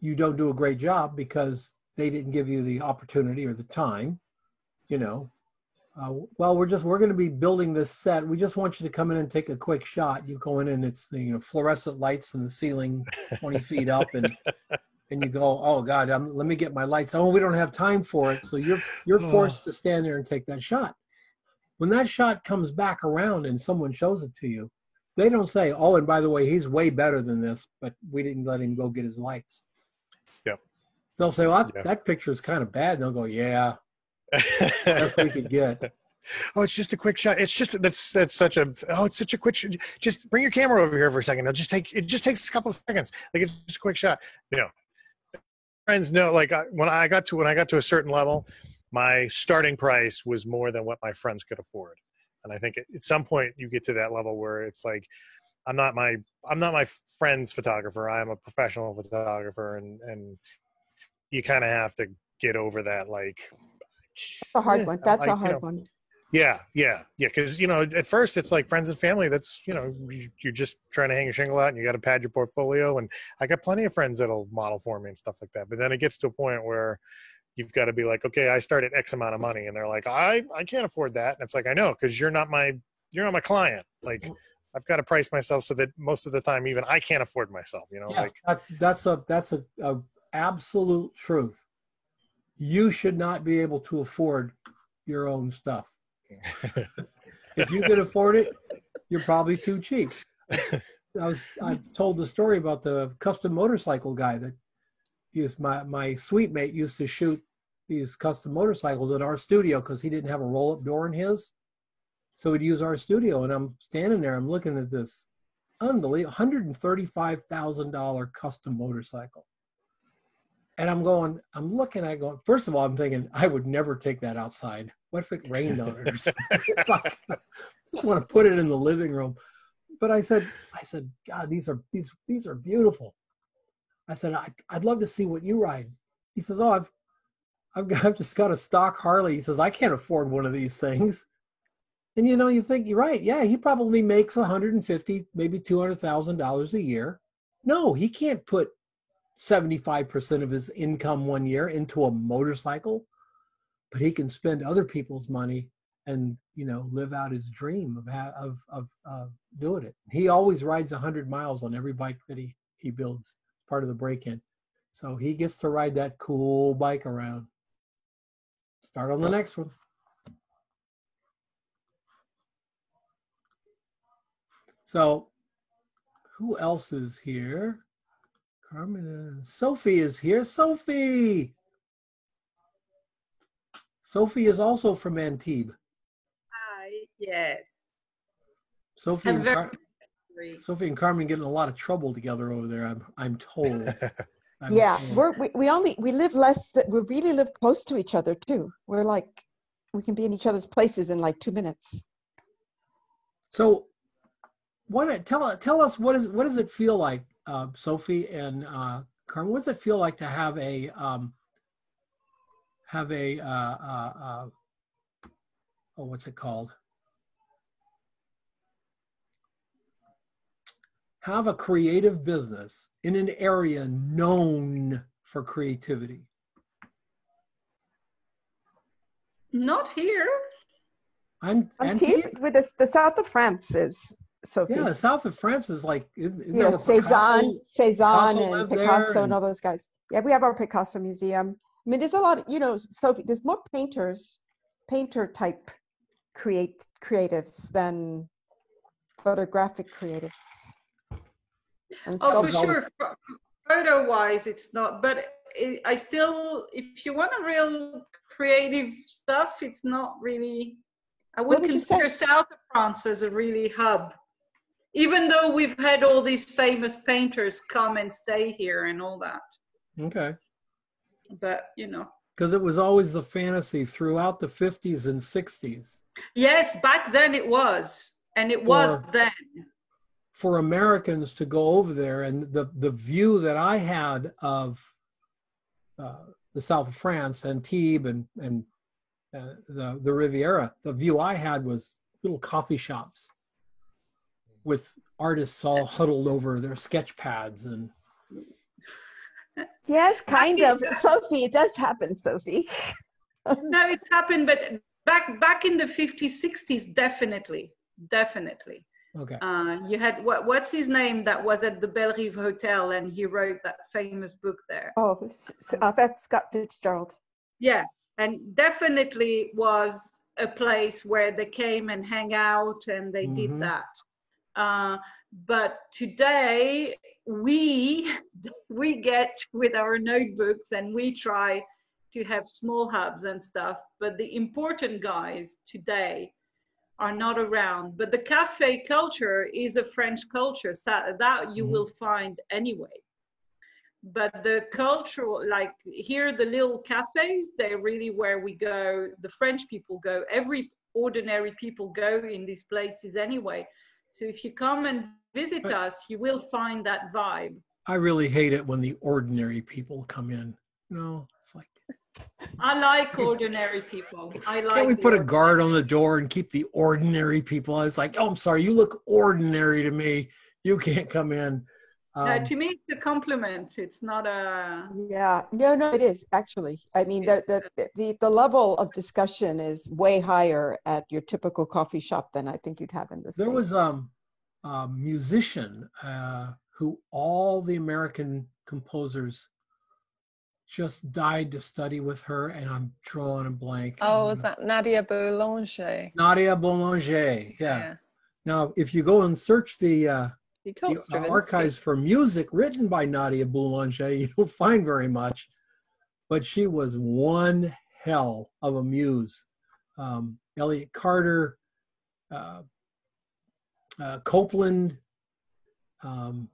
[SPEAKER 1] you don't do a great job because they didn't give you the opportunity or the time, you know. Well, we're going to be building this set. We just want you to come in and take a quick shot. You go in and it's fluorescent lights in the ceiling 20 feet up and you go, oh God, let me get my lights. Oh, we don't have time for it. So you're forced to stand there and take that shot. When that shot comes back around and someone shows it to you, they don't say, oh, and by the way, he's way better than this, but we didn't let him go get his lights.
[SPEAKER 2] Yep.
[SPEAKER 1] They'll say, well, that picture is kind of bad. And they'll go, yeah. Best we could get.
[SPEAKER 2] Oh, it's just a quick shot. It's just it's such a quick shot. Just bring your camera over here for a second. It just takes a couple of seconds. Like, it's just a quick shot. You know, friends know. Like, when I got to a certain level, my starting price was more than what my friends could afford. And I think at some point you get to that level where it's like, I'm not my friend's photographer. I'm a professional photographer, and you kind of have to get over that. Like,
[SPEAKER 3] that's a hard one. That's a hard one.
[SPEAKER 2] Yeah. Because, you know, at first it's like friends and family. That's, you know, you're just trying to hang a shingle out and you got to pad your portfolio. And I got plenty of friends that'll model for me and stuff like that. But then it gets to a point where you've got to be like, okay, I start at X amount of money. And they're like, I can't afford that. And it's like, I know, because you're not my client. Like, I've got to price myself so that most of the time, even I can't afford myself, you know?
[SPEAKER 1] Yes,
[SPEAKER 2] like
[SPEAKER 1] that's a absolute truth. You should not be able to afford your own stuff. If you can afford it, you're probably too cheap. I've told the story about the custom motorcycle guy that used my suite mate used to shoot these custom motorcycles in our studio because he didn't have a roll-up door in his. So he'd use our studio, and I'm standing there, I'm looking at this unbelievable $135,000 custom motorcycle. And I'm looking at it going, first of all, I'm thinking, I would never take that outside. What if it rained on it or something? It's like, I just want to put it in the living room. But I said, God, these are beautiful. I said, I'd love to see what you ride. He says, oh, I've just got a stock Harley. He says, I can't afford one of these things. And you think you're right. Yeah, he probably makes $150,000, maybe $200,000 a year. No, he can't put 75% of his income one year into a motorcycle, but he can spend other people's money and live out his dream of doing it. He always rides 100 miles on every bike that he builds, part of the break-in. So he gets to ride that cool bike around. Start on the next one. So who else is here? Carmen, Sophie is here. Sophie is also from Antibes.
[SPEAKER 6] Hi, yes.
[SPEAKER 1] Sophie and Carmen get in a lot of trouble together over there. I'm told.
[SPEAKER 3] Yeah, we live we really live close to each other too. We're like, we can be in each other's places in like 2 minutes.
[SPEAKER 1] So, tell us what does it feel like, Sophie and Carmen? What does it feel like to have what's it called? Have a creative business in an area known for creativity?
[SPEAKER 6] Not here.
[SPEAKER 3] Antibes, with the south of France is, Sophie.
[SPEAKER 1] Yeah, the south of France is like,
[SPEAKER 3] Cézanne and Picasso
[SPEAKER 1] there,
[SPEAKER 3] and all those guys. Yeah, we have our Picasso museum. I mean, there's a lot of, Sophie, there's more painter type creatives than photographic creatives.
[SPEAKER 6] For sure. Photo wise, it's not, but I still, if you want a real creative stuff, it's not really, I would consider south of France as a really hub, even though we've had all these famous painters come and stay here and all that.
[SPEAKER 1] Okay.
[SPEAKER 6] But,
[SPEAKER 1] because it was always the fantasy throughout the 50s and 60s.
[SPEAKER 6] Yes, back then it was, and it was then.
[SPEAKER 1] For Americans to go over there, and the view that I had of the south of France, Antibes, and the Riviera, the view I had was little coffee shops with artists all huddled over their sketch pads and.
[SPEAKER 3] Yes, kind of. Sophie, it does happen, Sophie.
[SPEAKER 6] No, it happened, but back in the 50s, 60s, definitely.
[SPEAKER 1] Okay.
[SPEAKER 6] You had what's his name that was at the Bellerive Hotel, and he wrote that famous book there.
[SPEAKER 3] Oh, Scott Fitzgerald.
[SPEAKER 6] Yeah, and definitely was a place where they came and hang out, and they did that. But today we get with our notebooks and we try to have small hubs and stuff. But the important guys today are not around. But the cafe culture is a French culture, so that you will find anyway. But the cultural, like here, the little cafes, they're really where we go. The French people go. Every ordinary people go in these places anyway. So if you come and visit us, you will find that vibe.
[SPEAKER 1] I really hate it when the ordinary people come in. It's like.
[SPEAKER 6] I like ordinary people.
[SPEAKER 1] Can't we put a guard on the door and keep the ordinary people? I was like, oh, I'm sorry, you look ordinary to me. You can't come in.
[SPEAKER 6] To me, it's a compliment. It's not a.
[SPEAKER 3] Yeah, no, it is actually. I mean, the level of discussion is way higher at your typical coffee shop than I think you'd have in the States.
[SPEAKER 1] There was a musician who all the American composers just died to study with her, and I'm drawing a blank.
[SPEAKER 5] Oh, was that Nadia Boulanger?
[SPEAKER 1] Nadia Boulanger, yeah. Now, if you go and search the archives for music written by Nadia Boulanger, you don't find very much, but she was one hell of a muse. Elliott Carter, Copland, on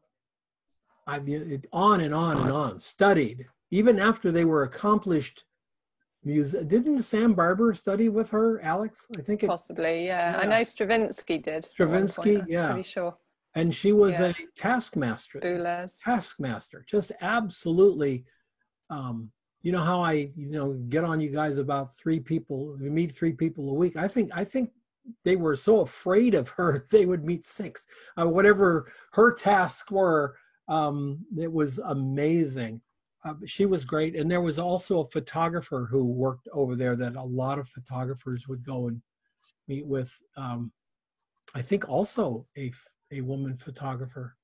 [SPEAKER 1] and on and on, studied. Even after they were accomplished didn't Sam Barber study with her, Alex? I think
[SPEAKER 5] possibly, yeah. I know Stravinsky did.
[SPEAKER 1] Stravinsky, yeah.
[SPEAKER 5] Pretty sure.
[SPEAKER 1] And she was a taskmaster.
[SPEAKER 5] Boulez.
[SPEAKER 1] Taskmaster, just absolutely. You know how I, get on you guys about 3 people. We meet 3 people a week. I think they were so afraid of her they would meet 6. Whatever her tasks were, it was amazing. She was great. And there was also a photographer who worked over there that a lot of photographers would go meet with, I think also a woman photographer.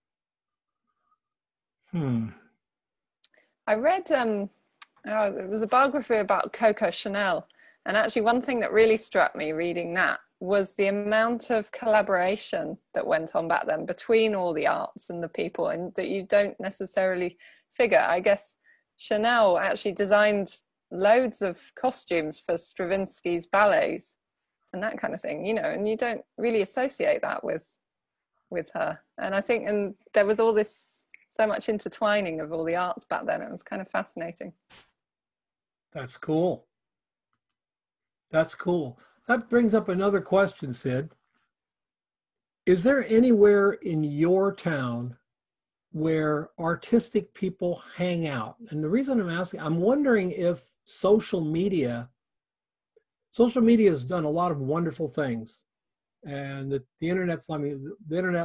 [SPEAKER 5] I read, it was a biography about Coco Chanel. And actually one thing that really struck me reading that was the amount of collaboration that went on back then between all the arts and the people, and that you don't necessarily figure. I guess Chanel actually designed loads of costumes for Stravinsky's ballets and that kind of thing, you know, and you don't really associate that with her. And I think, and there was all this, so much intertwining of all the arts back then. It was kind of fascinating.
[SPEAKER 1] That's cool. That's cool. That brings up another question, Sid. Is there anywhere in your town where artistic people hang out? And the reason I'm asking, I'm wondering if social media has done a lot of wonderful things. And the internet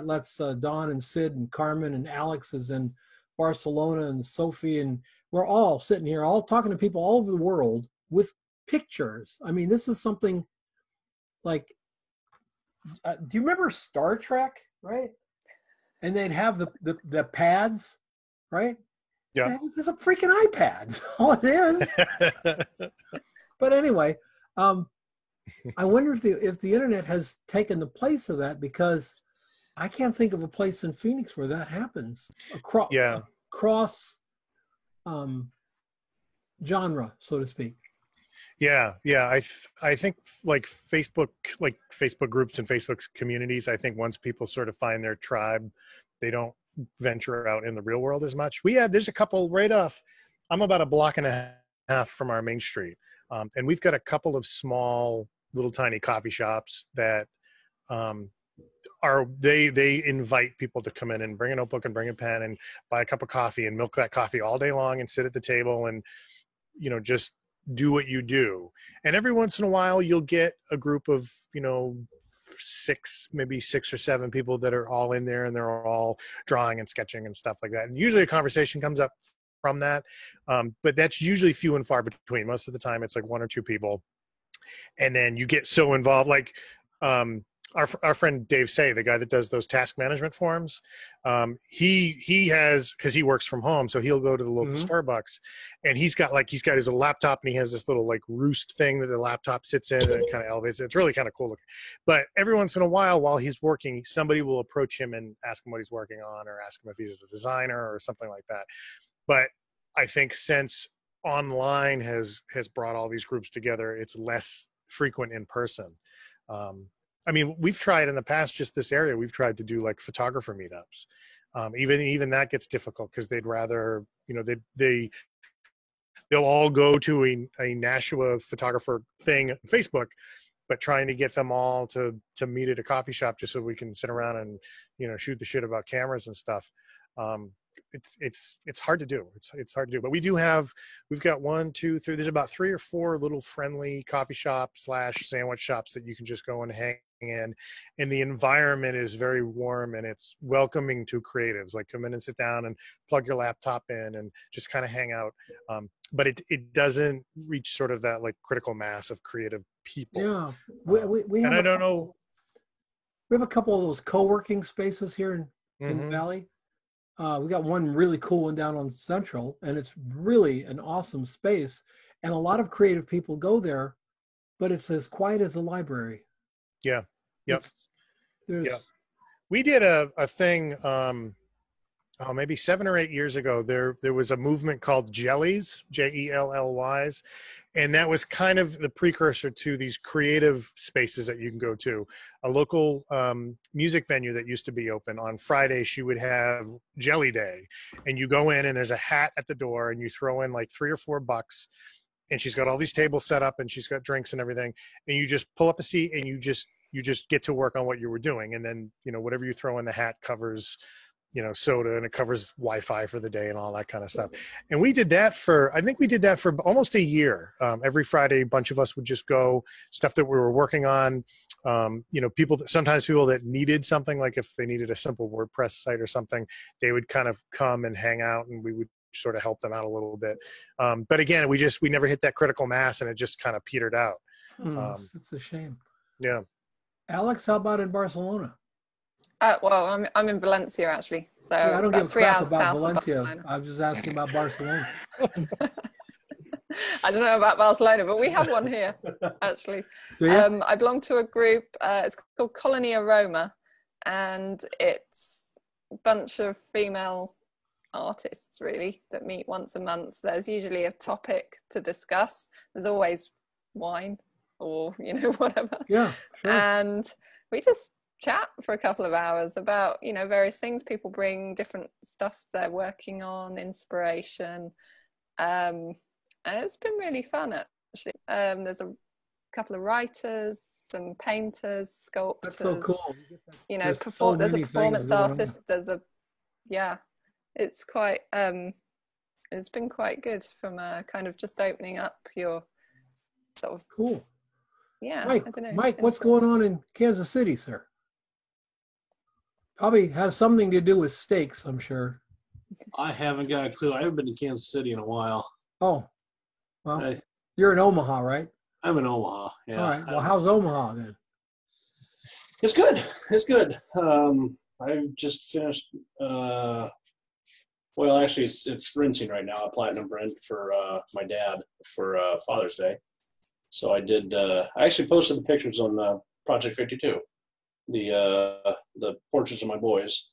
[SPEAKER 1] lets Don and Sid and Carmen and Alex is in Barcelona and Sophie, and we're all sitting here, all talking to people all over the world with pictures. I mean, this is something like, do you remember Star Trek, right? And they'd have the pads, right?
[SPEAKER 2] Yeah.
[SPEAKER 1] It's a freaking iPad, all it is. But anyway, I wonder if the internet has taken the place of that, because I can't think of a place in Phoenix where that happens across genre, so to speak.
[SPEAKER 2] Yeah. I think like Facebook groups and Facebook communities, I think once people sort of find their tribe, they don't venture out in the real world as much. There's a couple right off. I'm about a block and a half from our main street. And we've got a couple of small little tiny coffee shops that they invite people to come in and bring a notebook and bring a pen and buy a cup of coffee and milk that coffee all day long and sit at the table and, you know, just do what you do. And every once in a while you'll get a group of, you know, maybe six or seven people that are all in there and they're all drawing and sketching and stuff like that. And usually a conversation comes up from that. But that's usually few and far between. Most of the time it's like one or two people. And then you get so involved, like our friend Dave Say, the guy that does those task management forums, he has, because he works from home, so he'll go to the local Starbucks, and he's got his laptop, and he has this little like roost thing that the laptop sits in, and it kind of elevates it. It's really kind of cool looking. But every once in a while he's working, somebody will approach him and ask him what he's working on, or ask him if he's a designer or something like that. But I think since online has brought all these groups together, it's less frequent in person. I mean, we've tried in the past, just this area, we've tried to do like photographer meetups. Even that gets difficult because they'd rather, you know, they'll all go to a Nashua photographer thing, Facebook, but trying to get them all to meet at a coffee shop just so we can sit around and, you know, shoot the shit about cameras and stuff. It's hard to do. It's hard to do, but we've got 1, 2, 3, there's about 3 or 4 little friendly coffee shops / sandwich shops that you can just go and hang in, and the environment is very warm and it's welcoming to creatives. Like, come in and sit down and plug your laptop in and just kind of hang out. But it doesn't reach sort of that like critical mass of creative people.
[SPEAKER 1] Yeah. We have,
[SPEAKER 2] and I don't know.
[SPEAKER 1] We have a couple of those co-working spaces here in the Valley. We got one really cool one down on Central, and it's really an awesome space. And a lot of creative people go there, but it's as quiet as a library.
[SPEAKER 2] Yeah. Yep.
[SPEAKER 1] Yeah.
[SPEAKER 2] We did a thing, maybe 7 or 8 years ago. There was a movement called Jellies, Jellys, and that was kind of the precursor to these creative spaces that you can go to. A local music venue that used to be open on Friday, she would have Jelly Day, and you go in and there's a hat at the door, and you throw in like $3 or $4, and she's got all these tables set up, and she's got drinks and everything, and you just pull up a seat and you just get to work on what you were doing, and then, you know, whatever you throw in the hat covers, you know, soda, and it covers Wi-Fi for the day and all that kind of stuff. And we did that for almost a year. Every Friday, a bunch of us would just go, stuff that we were working on. You know, sometimes people that needed something, like if they needed a simple WordPress site or something, they would kind of come and hang out, and we would sort of help them out a little bit. But again, we never hit that critical mass, and it just kind of petered out.
[SPEAKER 1] It's a shame.
[SPEAKER 2] Yeah.
[SPEAKER 1] Alex, how about in Barcelona?
[SPEAKER 5] Well, I'm in Valencia actually, so
[SPEAKER 1] Yeah, I
[SPEAKER 5] it's
[SPEAKER 1] don't
[SPEAKER 5] about
[SPEAKER 1] give a
[SPEAKER 5] 3
[SPEAKER 1] crap
[SPEAKER 5] hours
[SPEAKER 1] about
[SPEAKER 5] south
[SPEAKER 1] Valencia.
[SPEAKER 5] of Barcelona.
[SPEAKER 1] I'm just asking about Barcelona.
[SPEAKER 5] I don't know about Barcelona, but we have one here, actually.
[SPEAKER 1] Do you?
[SPEAKER 5] I belong to a group, it's called Colony Aroma, and it's a bunch of female artists, really, that meet once a month. There's usually a topic to discuss. There's always wine or, whatever.
[SPEAKER 1] Yeah, sure.
[SPEAKER 5] And we just chat for a couple of hours about, various things. People bring different stuff they're working on, inspiration. And it's been really fun, actually. There's a couple of writers, some painters, sculptors.
[SPEAKER 1] That's so cool.
[SPEAKER 5] There's a
[SPEAKER 1] many
[SPEAKER 5] performance
[SPEAKER 1] things going on.
[SPEAKER 5] artist. It's quite. It's been quite good from kind of just opening up your sort of.
[SPEAKER 1] Cool.
[SPEAKER 5] Yeah,
[SPEAKER 1] Mike,
[SPEAKER 5] I don't know.
[SPEAKER 1] Mike, what's going on in Kansas City, sir? Probably has something to do with steaks, I'm sure.
[SPEAKER 7] I haven't got a clue. I haven't been to Kansas City in a while.
[SPEAKER 1] Oh, well, you're in Omaha, right?
[SPEAKER 7] I'm in Omaha. Yeah.
[SPEAKER 1] All right. Well, how's Omaha then?
[SPEAKER 7] It's good. It's good. I've just finished. Well, actually, it's rinsing right now. A platinum print for my dad for Father's Day. So I did. I actually posted the pictures on Project 52, the portraits of my boys,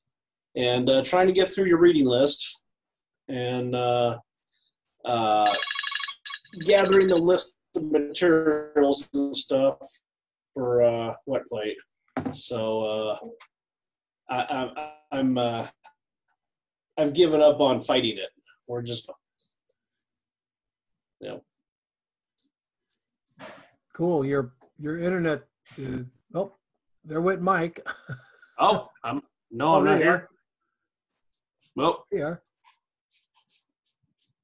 [SPEAKER 7] and trying to get through your reading list, and gathering the list of materials and stuff for Wet Plate. So I've given up on fighting it. We're just,
[SPEAKER 1] Cool. Your internet. Oh, there went Mike.
[SPEAKER 7] Oh, I'm not here. Well,
[SPEAKER 1] yeah.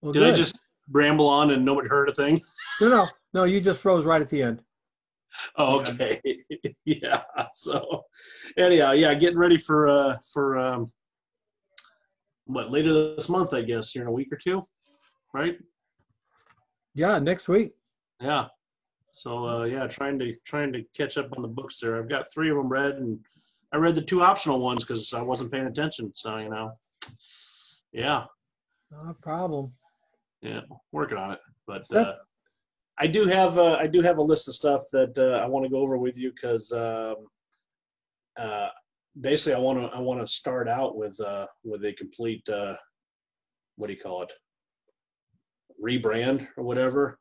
[SPEAKER 1] Well,
[SPEAKER 7] did
[SPEAKER 1] good.
[SPEAKER 7] I just ramble on and nobody heard a thing?
[SPEAKER 1] No. You just froze right at the end.
[SPEAKER 7] Oh, okay. Yeah. So, anyhow, yeah, getting ready for what, later this month, I guess, here in a week or two, right?
[SPEAKER 1] Yeah, next week.
[SPEAKER 7] Yeah. So yeah, trying to catch up on the books there. I've got 3 of them read, and I read the 2 optional ones because I wasn't paying attention. So yeah.
[SPEAKER 1] Not a problem.
[SPEAKER 7] Yeah, working on it. But I do have a list of stuff that I want to go over with you because basically I want to start out with a complete what do you call it, rebrand or whatever.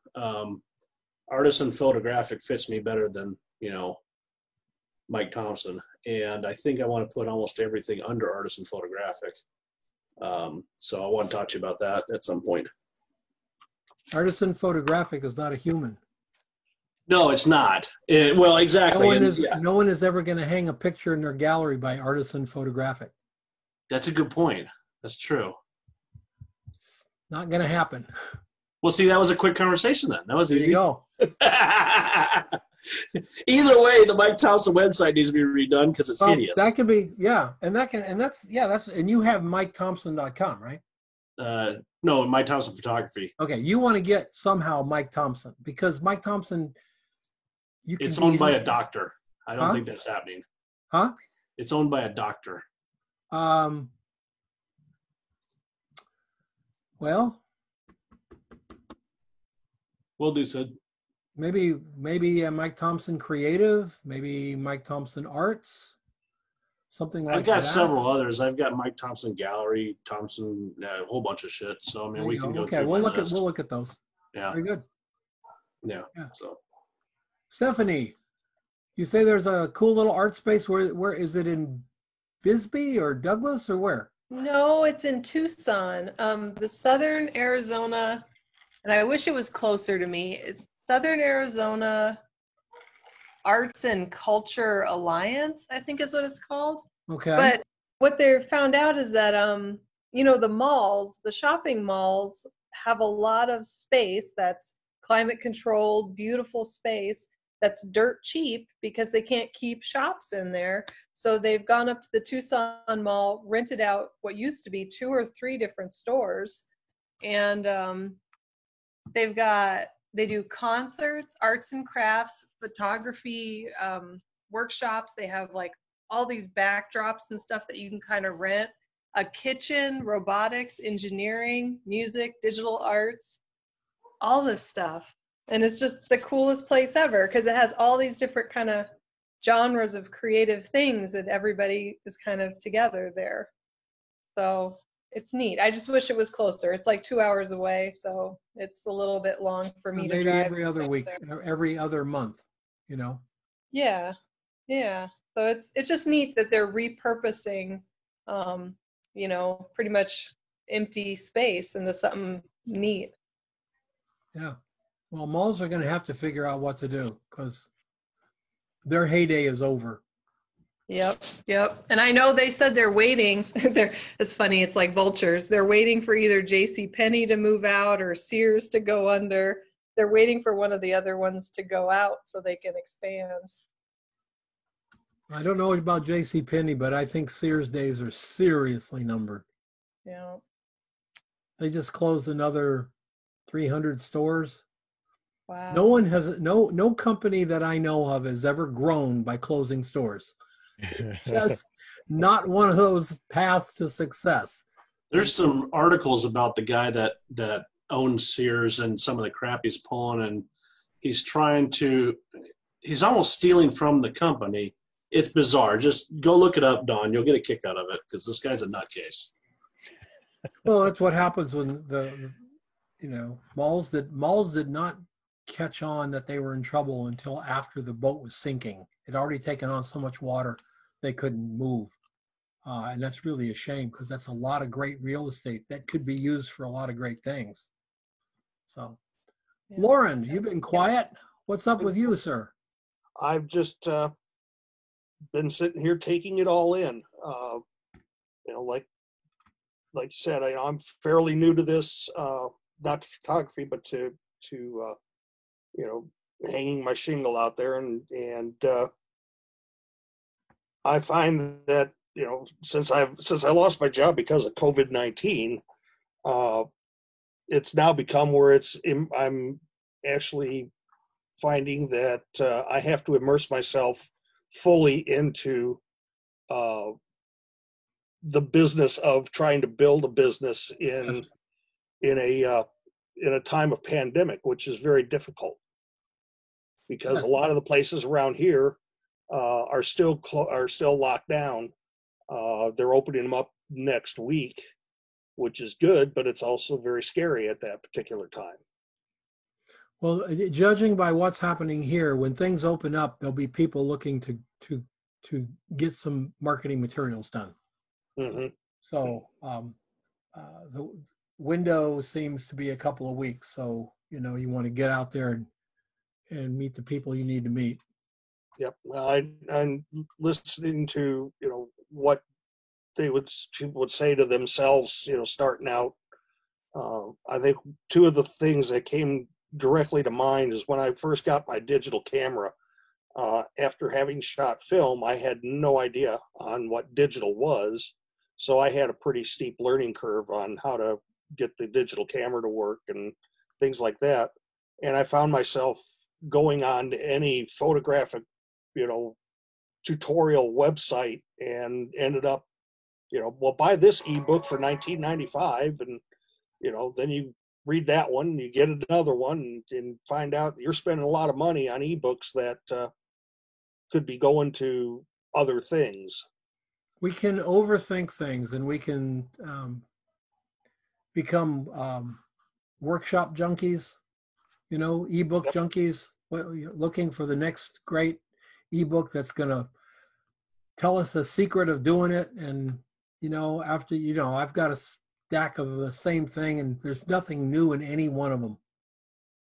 [SPEAKER 7] Artisan Photographic fits me better than Mike Thompson, and I think I want to put almost everything under Artisan Photographic. So I want to talk to you about that at some point.
[SPEAKER 1] Artisan Photographic is not a human.
[SPEAKER 7] No, it's not. Well, exactly.
[SPEAKER 1] No one is ever going to hang a picture in their gallery by Artisan Photographic. That's
[SPEAKER 7] a good point. That's true.
[SPEAKER 1] It's not going to happen.
[SPEAKER 7] Well, see, that was a quick conversation then. That was
[SPEAKER 1] there
[SPEAKER 7] easy.
[SPEAKER 1] You go.
[SPEAKER 7] Either way, the Mike Thompson website needs to be redone because it's hideous.
[SPEAKER 1] That can be, yeah. And you have MikeThompson.com, right?
[SPEAKER 7] No, Mike Thompson Photography.
[SPEAKER 1] Okay, you want to get somehow Mike Thompson because Mike Thompson.
[SPEAKER 7] It's owned by a doctor. I don't think that's happening.
[SPEAKER 1] Huh?
[SPEAKER 7] It's owned by a doctor.
[SPEAKER 1] Well.
[SPEAKER 7] Will do, Sid.
[SPEAKER 1] Maybe Mike Thompson Creative, maybe Mike Thompson Arts, something like that.
[SPEAKER 7] I've got several others. I've got Mike Thompson Gallery, Thompson, a whole bunch of shit. So I mean, we can go through.
[SPEAKER 1] We'll look at those.
[SPEAKER 7] Yeah.
[SPEAKER 1] Very good.
[SPEAKER 7] Yeah. So,
[SPEAKER 1] Stephanie, you say there's a cool little art space. Where is it, in Bisbee or Douglas or where?
[SPEAKER 8] No, it's in Tucson, the Southern Arizona. And I wish it was closer to me. It's Southern Arizona Arts and Culture Alliance, I think is what it's called.
[SPEAKER 1] Okay.
[SPEAKER 8] But what they found out is that, the malls, the shopping malls have a lot of space that's climate controlled, beautiful space that's dirt cheap because they can't keep shops in there. So they've gone up to the Tucson Mall, rented out what used to be 2 or 3 different stores, and they do concerts, arts and crafts, photography, workshops. They have like all these backdrops and stuff that you can kind of rent. A kitchen, robotics, engineering, music, digital arts, all this stuff. And it's just the coolest place ever because it has all these different kind of genres of creative things and everybody is kind of together there. So it's neat. I just wish it was closer. It's like 2 hours away, so it's a little bit long for me to
[SPEAKER 1] maybe
[SPEAKER 8] drive.
[SPEAKER 1] every other week,
[SPEAKER 8] there.
[SPEAKER 1] every other month, you know.
[SPEAKER 8] Yeah, yeah. So it's just neat that they're repurposing, you know, pretty much empty space into something neat.
[SPEAKER 1] Yeah. Well, malls are going to have to figure out what to do because their heyday is over.
[SPEAKER 8] Yep, yep. And I know they said they're waiting. It's funny. It's like vultures. They're waiting for either J.C. Penney to move out or Sears to go under. They're waiting for one of the other ones to go out so they can expand.
[SPEAKER 1] I don't know about J.C. Penney, but I think Sears days are seriously numbered.
[SPEAKER 8] Yeah.
[SPEAKER 1] They just closed another 300 stores.
[SPEAKER 8] Wow.
[SPEAKER 1] No one has no company that I know of has ever grown by closing stores. Just not one of those paths to success.
[SPEAKER 7] There's some articles about the guy that owns Sears and some of the crap he's pulling, and he's almost stealing from the company. It's bizarre. Just go look it up, Don. You'll get a kick out of it because this guy's a nutcase.
[SPEAKER 1] Well, that's what happens when malls did not catch on that they were in trouble until after the boat was sinking. It already taken on so much water they couldn't move. And that's really a shame because that's a lot of great real estate that could be used for a lot of great things. So, yeah. Lauren, you've been quiet. What's up with you, sir?
[SPEAKER 9] I've just been sitting here taking it all in. Like you said, I'm fairly new to this, not to photography, but to hanging my shingle out there, and I find that since I lost my job because of COVID-19, it's now become where I'm actually finding that I have to immerse myself fully into the business of trying to build a business in a time of pandemic, which is very difficult because a lot of the places around here are still locked down. They're opening them up next week, which is good, but it's also very scary at that particular time.
[SPEAKER 1] Well, judging by what's happening here, when things open up, there'll be people looking to get some marketing materials done.
[SPEAKER 9] Mm-hmm.
[SPEAKER 1] So the window seems to be a couple of weeks. So, you want to get out there and meet the people you need to meet.
[SPEAKER 9] Yep. Well, I'm listening to, what people would say to themselves, starting out. I think two of the things that came directly to mind is when I first got my digital camera. After having shot film, I had no idea on what digital was. So I had a pretty steep learning curve on how to get the digital camera to work and things like that. And I found myself going on to any photographic, tutorial website and ended up, buy this ebook for $19.95. And, then you read that one, you get another one and find out that you're spending a lot of money on ebooks that could be going to other things.
[SPEAKER 1] We can overthink things and we can become workshop junkies, ebook junkies, looking for the next great ebook that's going to tell us the secret of doing it. And, after, I've got a stack of the same thing and there's nothing new in any one of them.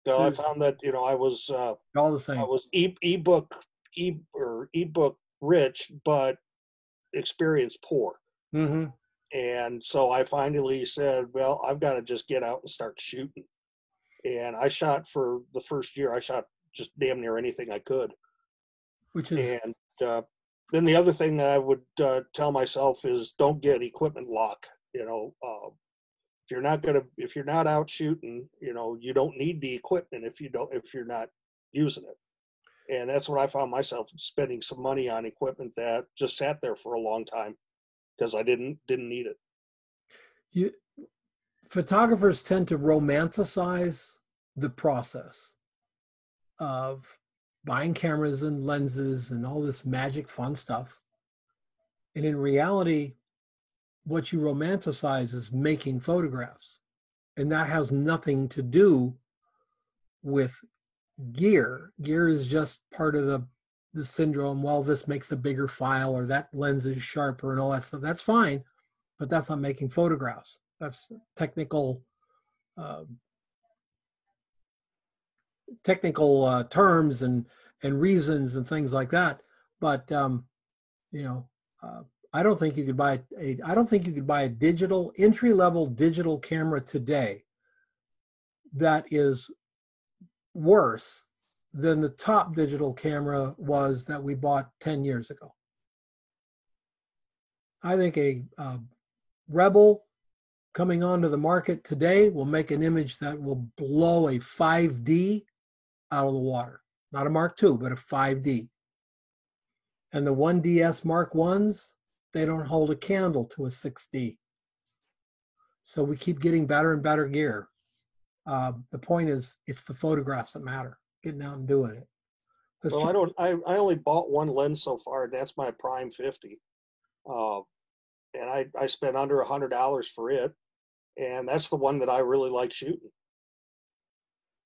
[SPEAKER 9] So I found that, I was
[SPEAKER 1] all the same.
[SPEAKER 9] I was ebook rich, but experience poor.
[SPEAKER 1] Mm-hmm.
[SPEAKER 9] And so I finally said, well, I've got to just get out and start shooting. And I shot for the first year, I shot just damn near anything I could. And then the other thing that I would tell myself is don't get equipment lock. If you're not out shooting, you don't need the equipment if you're not using it. And that's when I found myself spending some money on equipment that just sat there for a long time because I didn't need it.
[SPEAKER 1] Photographers tend to romanticize the process of buying cameras and lenses and all this magic fun stuff. And in reality, what you romanticize is making photographs. And that has nothing to do with gear. Gear is just part of the syndrome. Well, this makes a bigger file, or that lens is sharper and all that stuff. That's fine, but that's not making photographs. That's technical terms and reasons and things like that. But I don't think you could buy a digital entry-level digital camera today that is worse than the top digital camera was that we bought 10 years ago. I think a Rebel coming onto the market today will make an image that will blow a 5D out of the water. Not a Mark II, but a 5D. And the 1DS Mark Is, they don't hold a candle to a 6D. So we keep getting better and better gear. The point is, it's the photographs that matter. Getting out and doing it.
[SPEAKER 9] Well, I only bought one lens so far, and that's my Prime 50. And I spent under $100 for it, and that's the one that I really like shooting.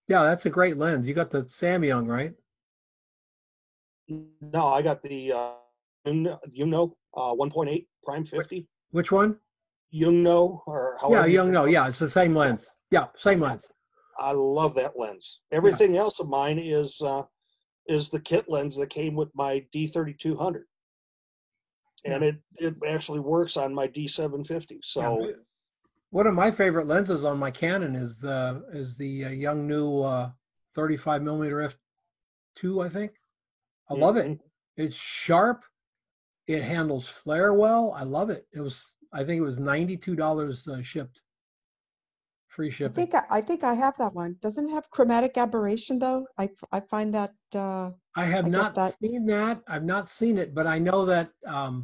[SPEAKER 1] Yeah, that's a great lens. You got the Samyang, right?
[SPEAKER 9] No, I got the Yongnuo 1.8 Prime 50.
[SPEAKER 1] Which one?
[SPEAKER 9] Yongnuo, or however.
[SPEAKER 1] Yeah, Yongnuo. Yeah, it's the same lens. Yeah, same lens.
[SPEAKER 9] I love that lens. Everything else of mine is the kit lens that came with my D3200, and it actually works on my D750. So,
[SPEAKER 1] one of my favorite lenses on my Canon is the Yongnuo 35mm f2. I think I love it. It's sharp. It handles flare well. I love it. I think it was $92 shipped. Free shipping.
[SPEAKER 3] I think I have that one. Doesn't it have chromatic aberration though? I find that.
[SPEAKER 1] I have not seen that. I've not seen it, but I know that.
[SPEAKER 3] I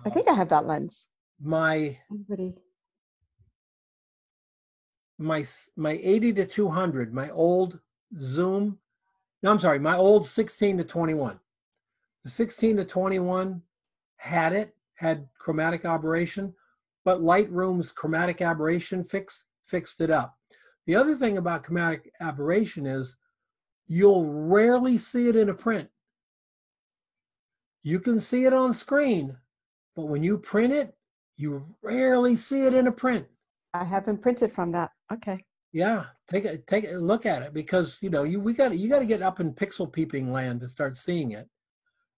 [SPEAKER 3] think I have that lens.
[SPEAKER 1] My 80-200, my old Zoom. No, I'm sorry, my old 16-21. The 16-21 had chromatic aberration, but Lightroom's chromatic aberration fixed it up. The other thing about chromatic aberration is you'll rarely see it in a print. You can see it on screen, but when you print it, you rarely see it in a print.
[SPEAKER 3] I haven't printed from that. Okay.
[SPEAKER 1] Yeah, take a look at it, because you got to get up in pixel peeping land to start seeing it,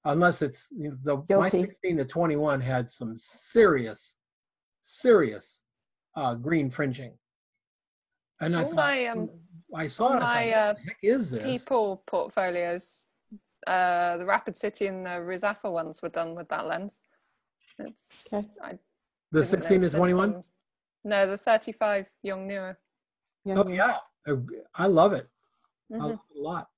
[SPEAKER 1] unless it's my 16-21 had some serious green fringing, and I saw it.
[SPEAKER 5] My
[SPEAKER 1] what the heck is this?
[SPEAKER 5] people portfolios, the Rapid City and the Rizafa ones were done with that lens. It's
[SPEAKER 3] okay.
[SPEAKER 1] The 16-21.
[SPEAKER 5] No, the 35 Yongnuo.
[SPEAKER 1] Oh yeah, I love it.
[SPEAKER 5] Mm-hmm.
[SPEAKER 1] I love it a lot.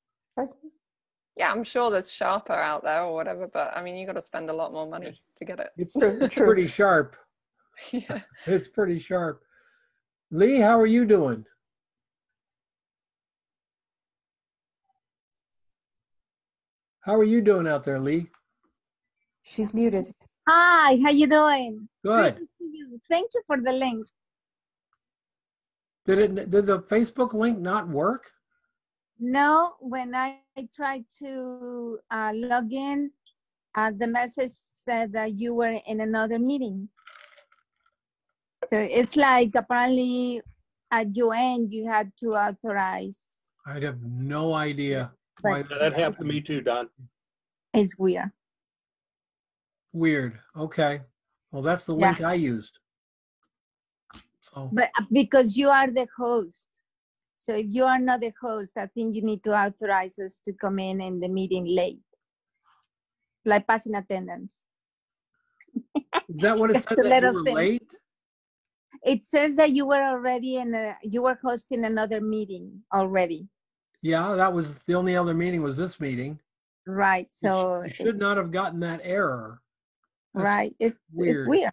[SPEAKER 5] Yeah, I'm sure there's sharper out there or whatever, but I mean, you got to spend a lot more money to get it.
[SPEAKER 1] It's pretty sharp.
[SPEAKER 5] Yeah,
[SPEAKER 1] it's pretty sharp. Lee, how are you doing? How are you doing out there, Lee?
[SPEAKER 3] She's muted.
[SPEAKER 10] Hi, how you doing?
[SPEAKER 1] Good.
[SPEAKER 10] Good to see you. Thank you for the link.
[SPEAKER 1] Did the Facebook link not work?
[SPEAKER 10] No, when I tried to log in, the message said that you were in another meeting. So it's like apparently at your end you had to authorize.
[SPEAKER 1] I have no idea.
[SPEAKER 9] Why that happened to me too, Don.
[SPEAKER 10] It's weird.
[SPEAKER 1] Weird. Okay. Well, that's the link I used. So.
[SPEAKER 10] But because you are the host. So if you are not the host, I think you need to authorize us to come in the meeting late. Like passing attendance.
[SPEAKER 1] Is that what it said, that you were late?
[SPEAKER 10] It says that you were already you were hosting another meeting already.
[SPEAKER 1] Yeah, that was the only other meeting was this meeting.
[SPEAKER 10] Right. So
[SPEAKER 1] you should not have gotten that error. That's
[SPEAKER 10] right. It's
[SPEAKER 1] weird.
[SPEAKER 10] weird.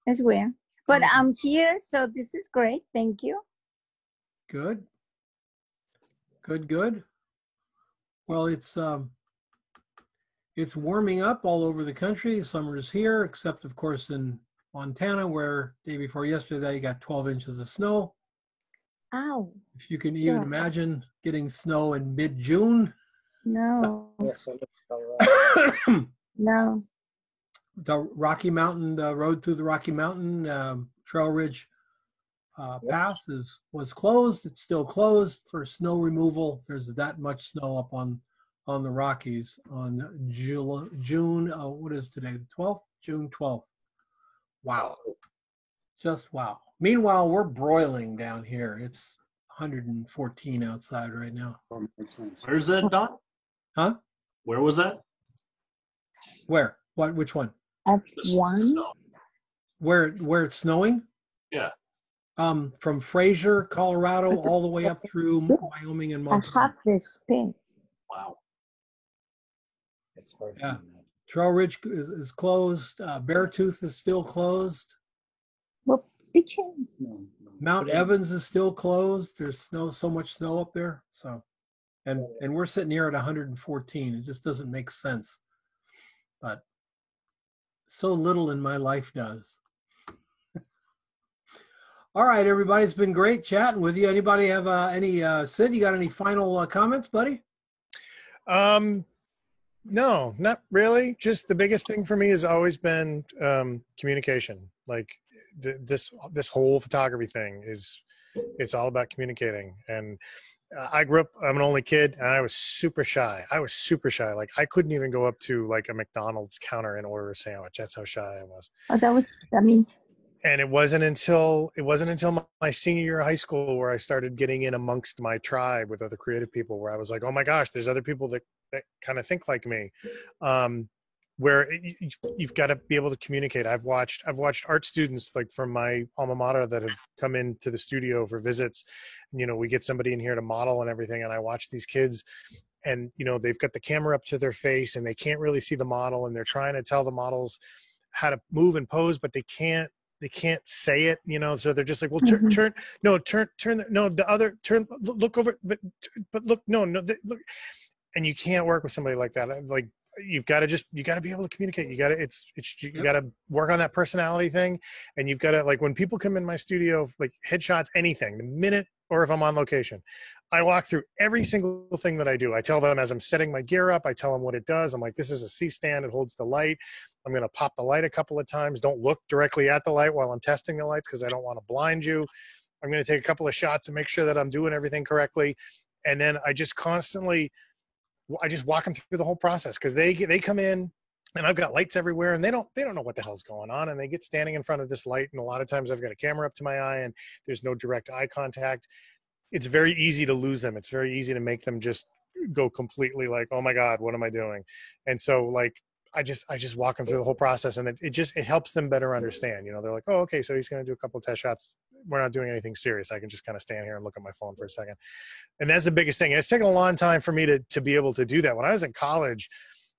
[SPEAKER 10] It's weird. But I'm here, so this is great. Thank you.
[SPEAKER 1] Good. Good. Well, it's warming up all over the country. Summer is here, except of course in Montana, where day before yesterday you got 12 inches of snow.
[SPEAKER 10] Ow.
[SPEAKER 1] If you can even imagine getting snow in mid-June.
[SPEAKER 10] No. No.
[SPEAKER 1] The Rocky Mountain, the road through the Rocky Mountain Trail Ridge Pass was closed. It's still closed for snow removal. There's that much snow up on the Rockies on June. What is today? The 12th? June 12th. Wow. Just wow. Meanwhile, we're broiling down here. It's 114 outside right now.
[SPEAKER 7] Where's that, Don?
[SPEAKER 1] Huh?
[SPEAKER 7] Where was that?
[SPEAKER 1] Where? What? Which one?
[SPEAKER 10] F1.
[SPEAKER 1] Where it's snowing?
[SPEAKER 7] Yeah.
[SPEAKER 1] From Fraser, Colorado, all the way up through Wyoming and Montana.
[SPEAKER 10] I have this pin.
[SPEAKER 7] Wow.
[SPEAKER 1] Yeah. Trail Ridge is closed. Beartooth is still closed.
[SPEAKER 10] Well,
[SPEAKER 1] Mount Evans is still closed. There's so much snow up there. So, and we're sitting here at 114. It just doesn't make sense. But so little in my life does. All right, everybody. It's been great chatting with you. Anybody have Sid, you got any final comments, buddy?
[SPEAKER 2] No, not really. Just the biggest thing for me has always been communication. Like this whole photography thing it's all about communicating. And I'm an only kid, and I was super shy. Like I couldn't even go up to like a McDonald's counter and order a sandwich. That's how shy I was.
[SPEAKER 10] Oh,
[SPEAKER 2] And it wasn't until my senior year of high school where I started getting in amongst my tribe with other creative people, where I was like, oh my gosh, there's other people that kind of think like me. Where you've got to be able to communicate. I've watched art students like from my alma mater that have come into the studio for visits. You know, we get somebody in here to model and everything, and I watch these kids, and you know, they've got the camera up to their face and they can't really see the model, and they're trying to tell the models how to move and pose, but they can't say it, you know, so they're just like, well, look over, but look, look, and you can't work with somebody like that. Like, you got to be able to communicate. You got to work on that personality thing. And you've got to, like, when people come in my studio, like headshots, anything, the minute, or if I'm on location, I walk through every single thing that I do. I tell them as I'm setting my gear up, I tell them what it does. I'm like, this is a C-stand. It holds the light. I'm going to pop the light a couple of times. Don't look directly at the light while I'm testing the lights, because I don't want to blind you. I'm going to take a couple of shots and make sure that I'm doing everything correctly. And then I just walk them through the whole process, because they come in and I've got lights everywhere, and they don't know what the hell's going on. And they get standing in front of this light. And a lot of times I've got a camera up to my eye and there's no direct eye contact. It's very easy to lose them. It's very easy to make them just go completely like, oh my God, what am I doing? And so like, I just walk them through the whole process, and it helps them better understand. You know, they're like, oh, okay, so he's going to do a couple of test shots. We're not doing anything serious. I can just kind of stand here and look at my phone for a second. And that's the biggest thing. It's taken a long time for me to be able to do that. When I was in college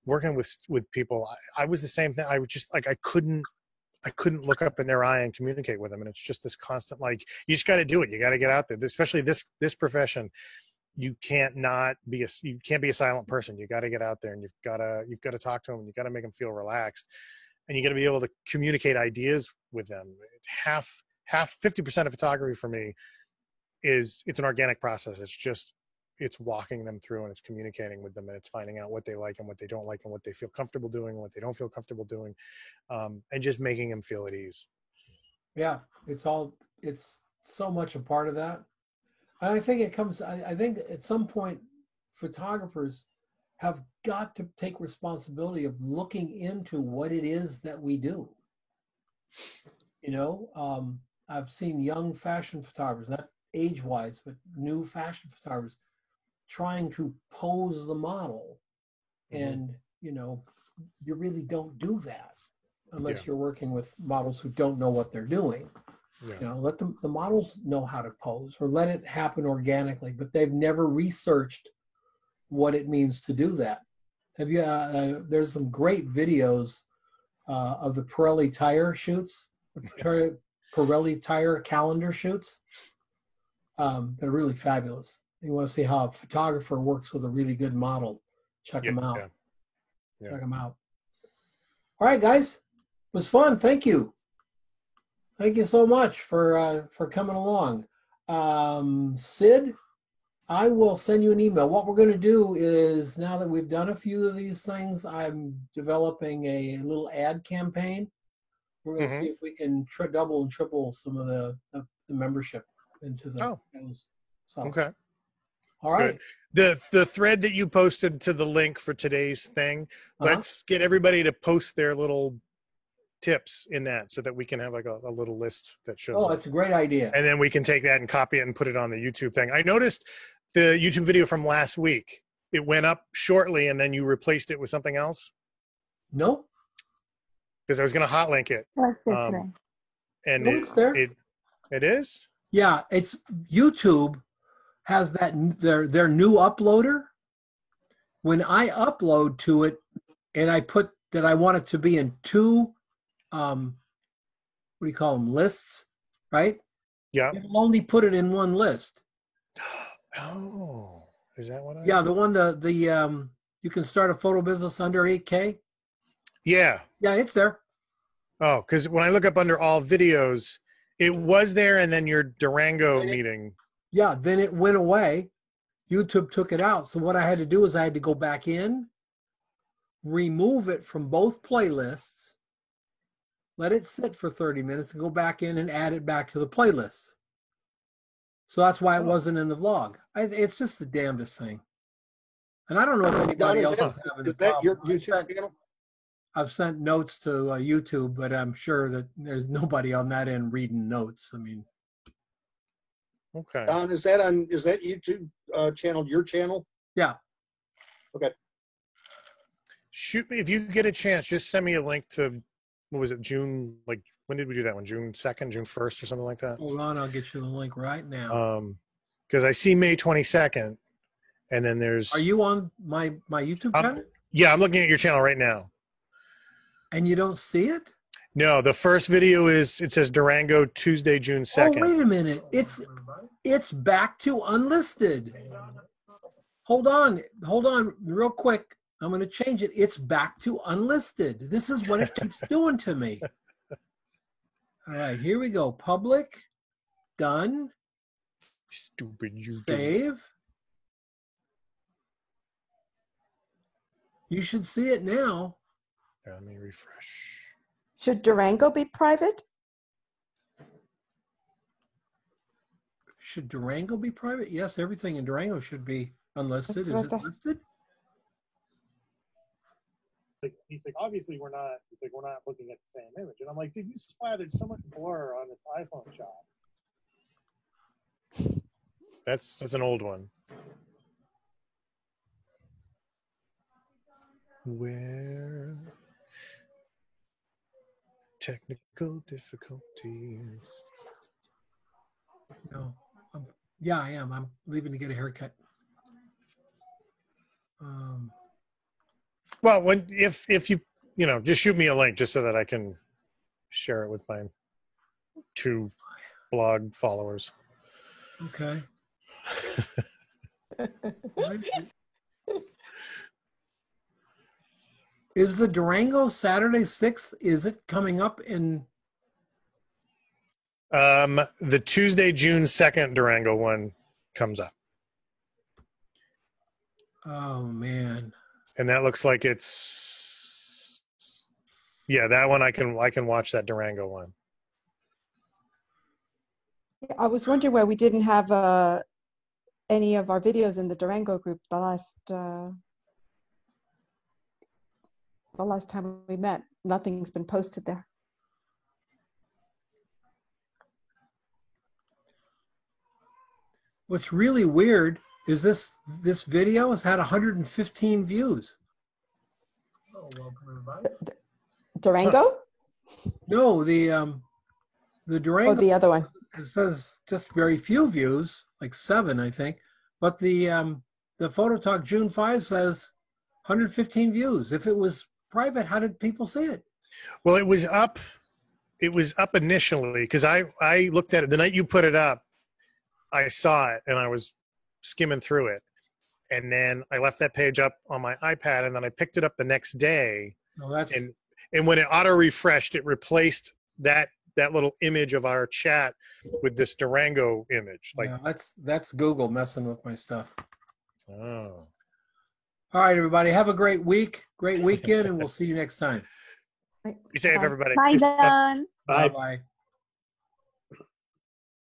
[SPEAKER 2] working with people, I was the same thing. I was just like, I couldn't look up in their eye and communicate with them. And it's just this constant, like, you just got to do it. You got to get out there, especially this profession. You can't be a silent person. You got to get out there, and you've got to talk to them, and you got to make them feel relaxed, and you got to be able to communicate ideas with them. 50% of photography for me it's an organic process. It's walking them through, and it's communicating with them, and it's finding out what they like and what they don't like, and what they feel comfortable doing and what they don't feel comfortable doing, and just making them feel at ease.
[SPEAKER 1] Yeah, it's so much a part of that. And I think I think at some point, photographers have got to take responsibility of looking into what it is that we do. You know, I've seen young fashion photographers, not age-wise, but new fashion photographers, trying to pose the model. And, you know, you really don't do that unless you're working with models who don't know what they're doing.
[SPEAKER 2] Yeah.
[SPEAKER 1] You know, let the models know how to pose, or let it happen organically, but they've never researched what it means to do that. Have you, there's some great videos of the Pirelli tire shoots, Pirelli tire calendar shoots. They're really fabulous. You want to see how a photographer works with a really good model, check them out.
[SPEAKER 2] Yeah.
[SPEAKER 1] Check them out. All right, guys. It was fun. Thank you. Thank you so much for coming along. Sid, I will send you an email. What we're going to do is, now that we've done a few of these things, I'm developing a little ad campaign. We're going to see if we can double and triple some of the membership into the shows. So,
[SPEAKER 2] okay.
[SPEAKER 1] All right.
[SPEAKER 2] Good. The thread that you posted to the link for today's thing, let's get everybody to post their little tips in that so that we can have like a little list that shows.
[SPEAKER 1] Oh, that's a great idea.
[SPEAKER 2] And then we can take that and copy it and put it on the YouTube thing. I noticed the YouTube video from last week. It went up shortly and then you replaced it with something else.
[SPEAKER 1] No.
[SPEAKER 2] Because I was going to hot link it. And
[SPEAKER 1] no, it's there.
[SPEAKER 2] It is?
[SPEAKER 1] Yeah, it's YouTube has that their new uploader. When I upload to it and I put that I want it to be in two what do you call them, lists, right?
[SPEAKER 2] Yeah.
[SPEAKER 1] It'll only put it in one list.
[SPEAKER 2] Oh, is that what I
[SPEAKER 1] Yeah, the one the you can start a photo business under 8K.
[SPEAKER 2] Yeah.
[SPEAKER 1] Yeah, it's there.
[SPEAKER 2] Oh, because when I look up under all videos, it was there, and then your Durango meeting.
[SPEAKER 1] Yeah, then it went away. YouTube took it out. So what I had to do is I had to go back in, remove it from both playlists, let it sit for 30 minutes, and go back in and add it back to the playlists. So that's why it wasn't in the vlog. It's just the damnedest thing. And I don't know if anybody else is having the problem.
[SPEAKER 9] Your YouTube channel?
[SPEAKER 1] I've sent notes to YouTube, but I'm sure that there's nobody on that end reading notes. I mean,
[SPEAKER 2] okay.
[SPEAKER 9] Don, is that YouTube channel your channel?
[SPEAKER 1] Yeah.
[SPEAKER 9] Okay.
[SPEAKER 2] Shoot me if you get a chance. Just send me a link to, what was it, June? Like, when did we do that one? June 2nd, June 1st, or something like that.
[SPEAKER 1] Hold on, I'll get you the link right now.
[SPEAKER 2] Because I see May 22nd, and then there's.
[SPEAKER 1] Are you on my YouTube channel?
[SPEAKER 2] Yeah, I'm looking at your channel right now.
[SPEAKER 1] And you don't see it?
[SPEAKER 2] No, the first video it says Durango Tuesday, June 2nd.
[SPEAKER 1] Oh, wait a minute. It's back to unlisted. Hold on real quick. I'm going to change it. It's back to unlisted. This is what it keeps doing to me. All right, here we go. Public. Done.
[SPEAKER 2] Stupid YouTube.
[SPEAKER 1] Save. You should see it now.
[SPEAKER 2] Let me refresh.
[SPEAKER 3] Should Durango be private?
[SPEAKER 1] Should Durango be private? Yes, everything in Durango should be unlisted. Is it listed?
[SPEAKER 2] He's like, obviously we're not. He's like, we're not looking at the same image, and I'm like, dude, you slathered so much blur on this iPhone shot. That's an old one. Where technical difficulties.
[SPEAKER 1] No. Yeah, I am. I'm leaving to get a haircut.
[SPEAKER 2] Well, if you just shoot me a link just so that I can share it with my 2 blog followers.
[SPEAKER 1] Okay. Is the Durango Saturday 6th, is it coming up in?
[SPEAKER 2] The Tuesday, June 2nd Durango one comes up.
[SPEAKER 1] Oh, man.
[SPEAKER 2] And that looks like it's, yeah, that one I can watch, that Durango one.
[SPEAKER 3] I was wondering why we didn't have any of our videos in the Durango group the last time we met. Nothing's been posted there.
[SPEAKER 1] What's really weird is this video has had 115 views. Oh, welcome everybody.
[SPEAKER 3] Durango?
[SPEAKER 1] No, the the Durango,
[SPEAKER 3] Oh, the other one.
[SPEAKER 1] it says just very few views, like 7, I think. But the Photo Talk June 5 says 115 views. If it was private, how did people see it?
[SPEAKER 2] Well, it was up initially because I looked at it the night you put it up. I saw it and I was skimming through it, and then I left that page up on my iPad, and then I picked it up the next day.
[SPEAKER 1] No, that's
[SPEAKER 2] and when it auto refreshed, it replaced that little image of our chat with this Durango image. Like
[SPEAKER 1] that's Google messing with my stuff.
[SPEAKER 2] Oh.
[SPEAKER 1] All right, everybody. Have a great week, great weekend, and we'll see you next time.
[SPEAKER 2] Be safe, everybody.
[SPEAKER 10] Bye, Don.
[SPEAKER 9] Bye.
[SPEAKER 1] Bye.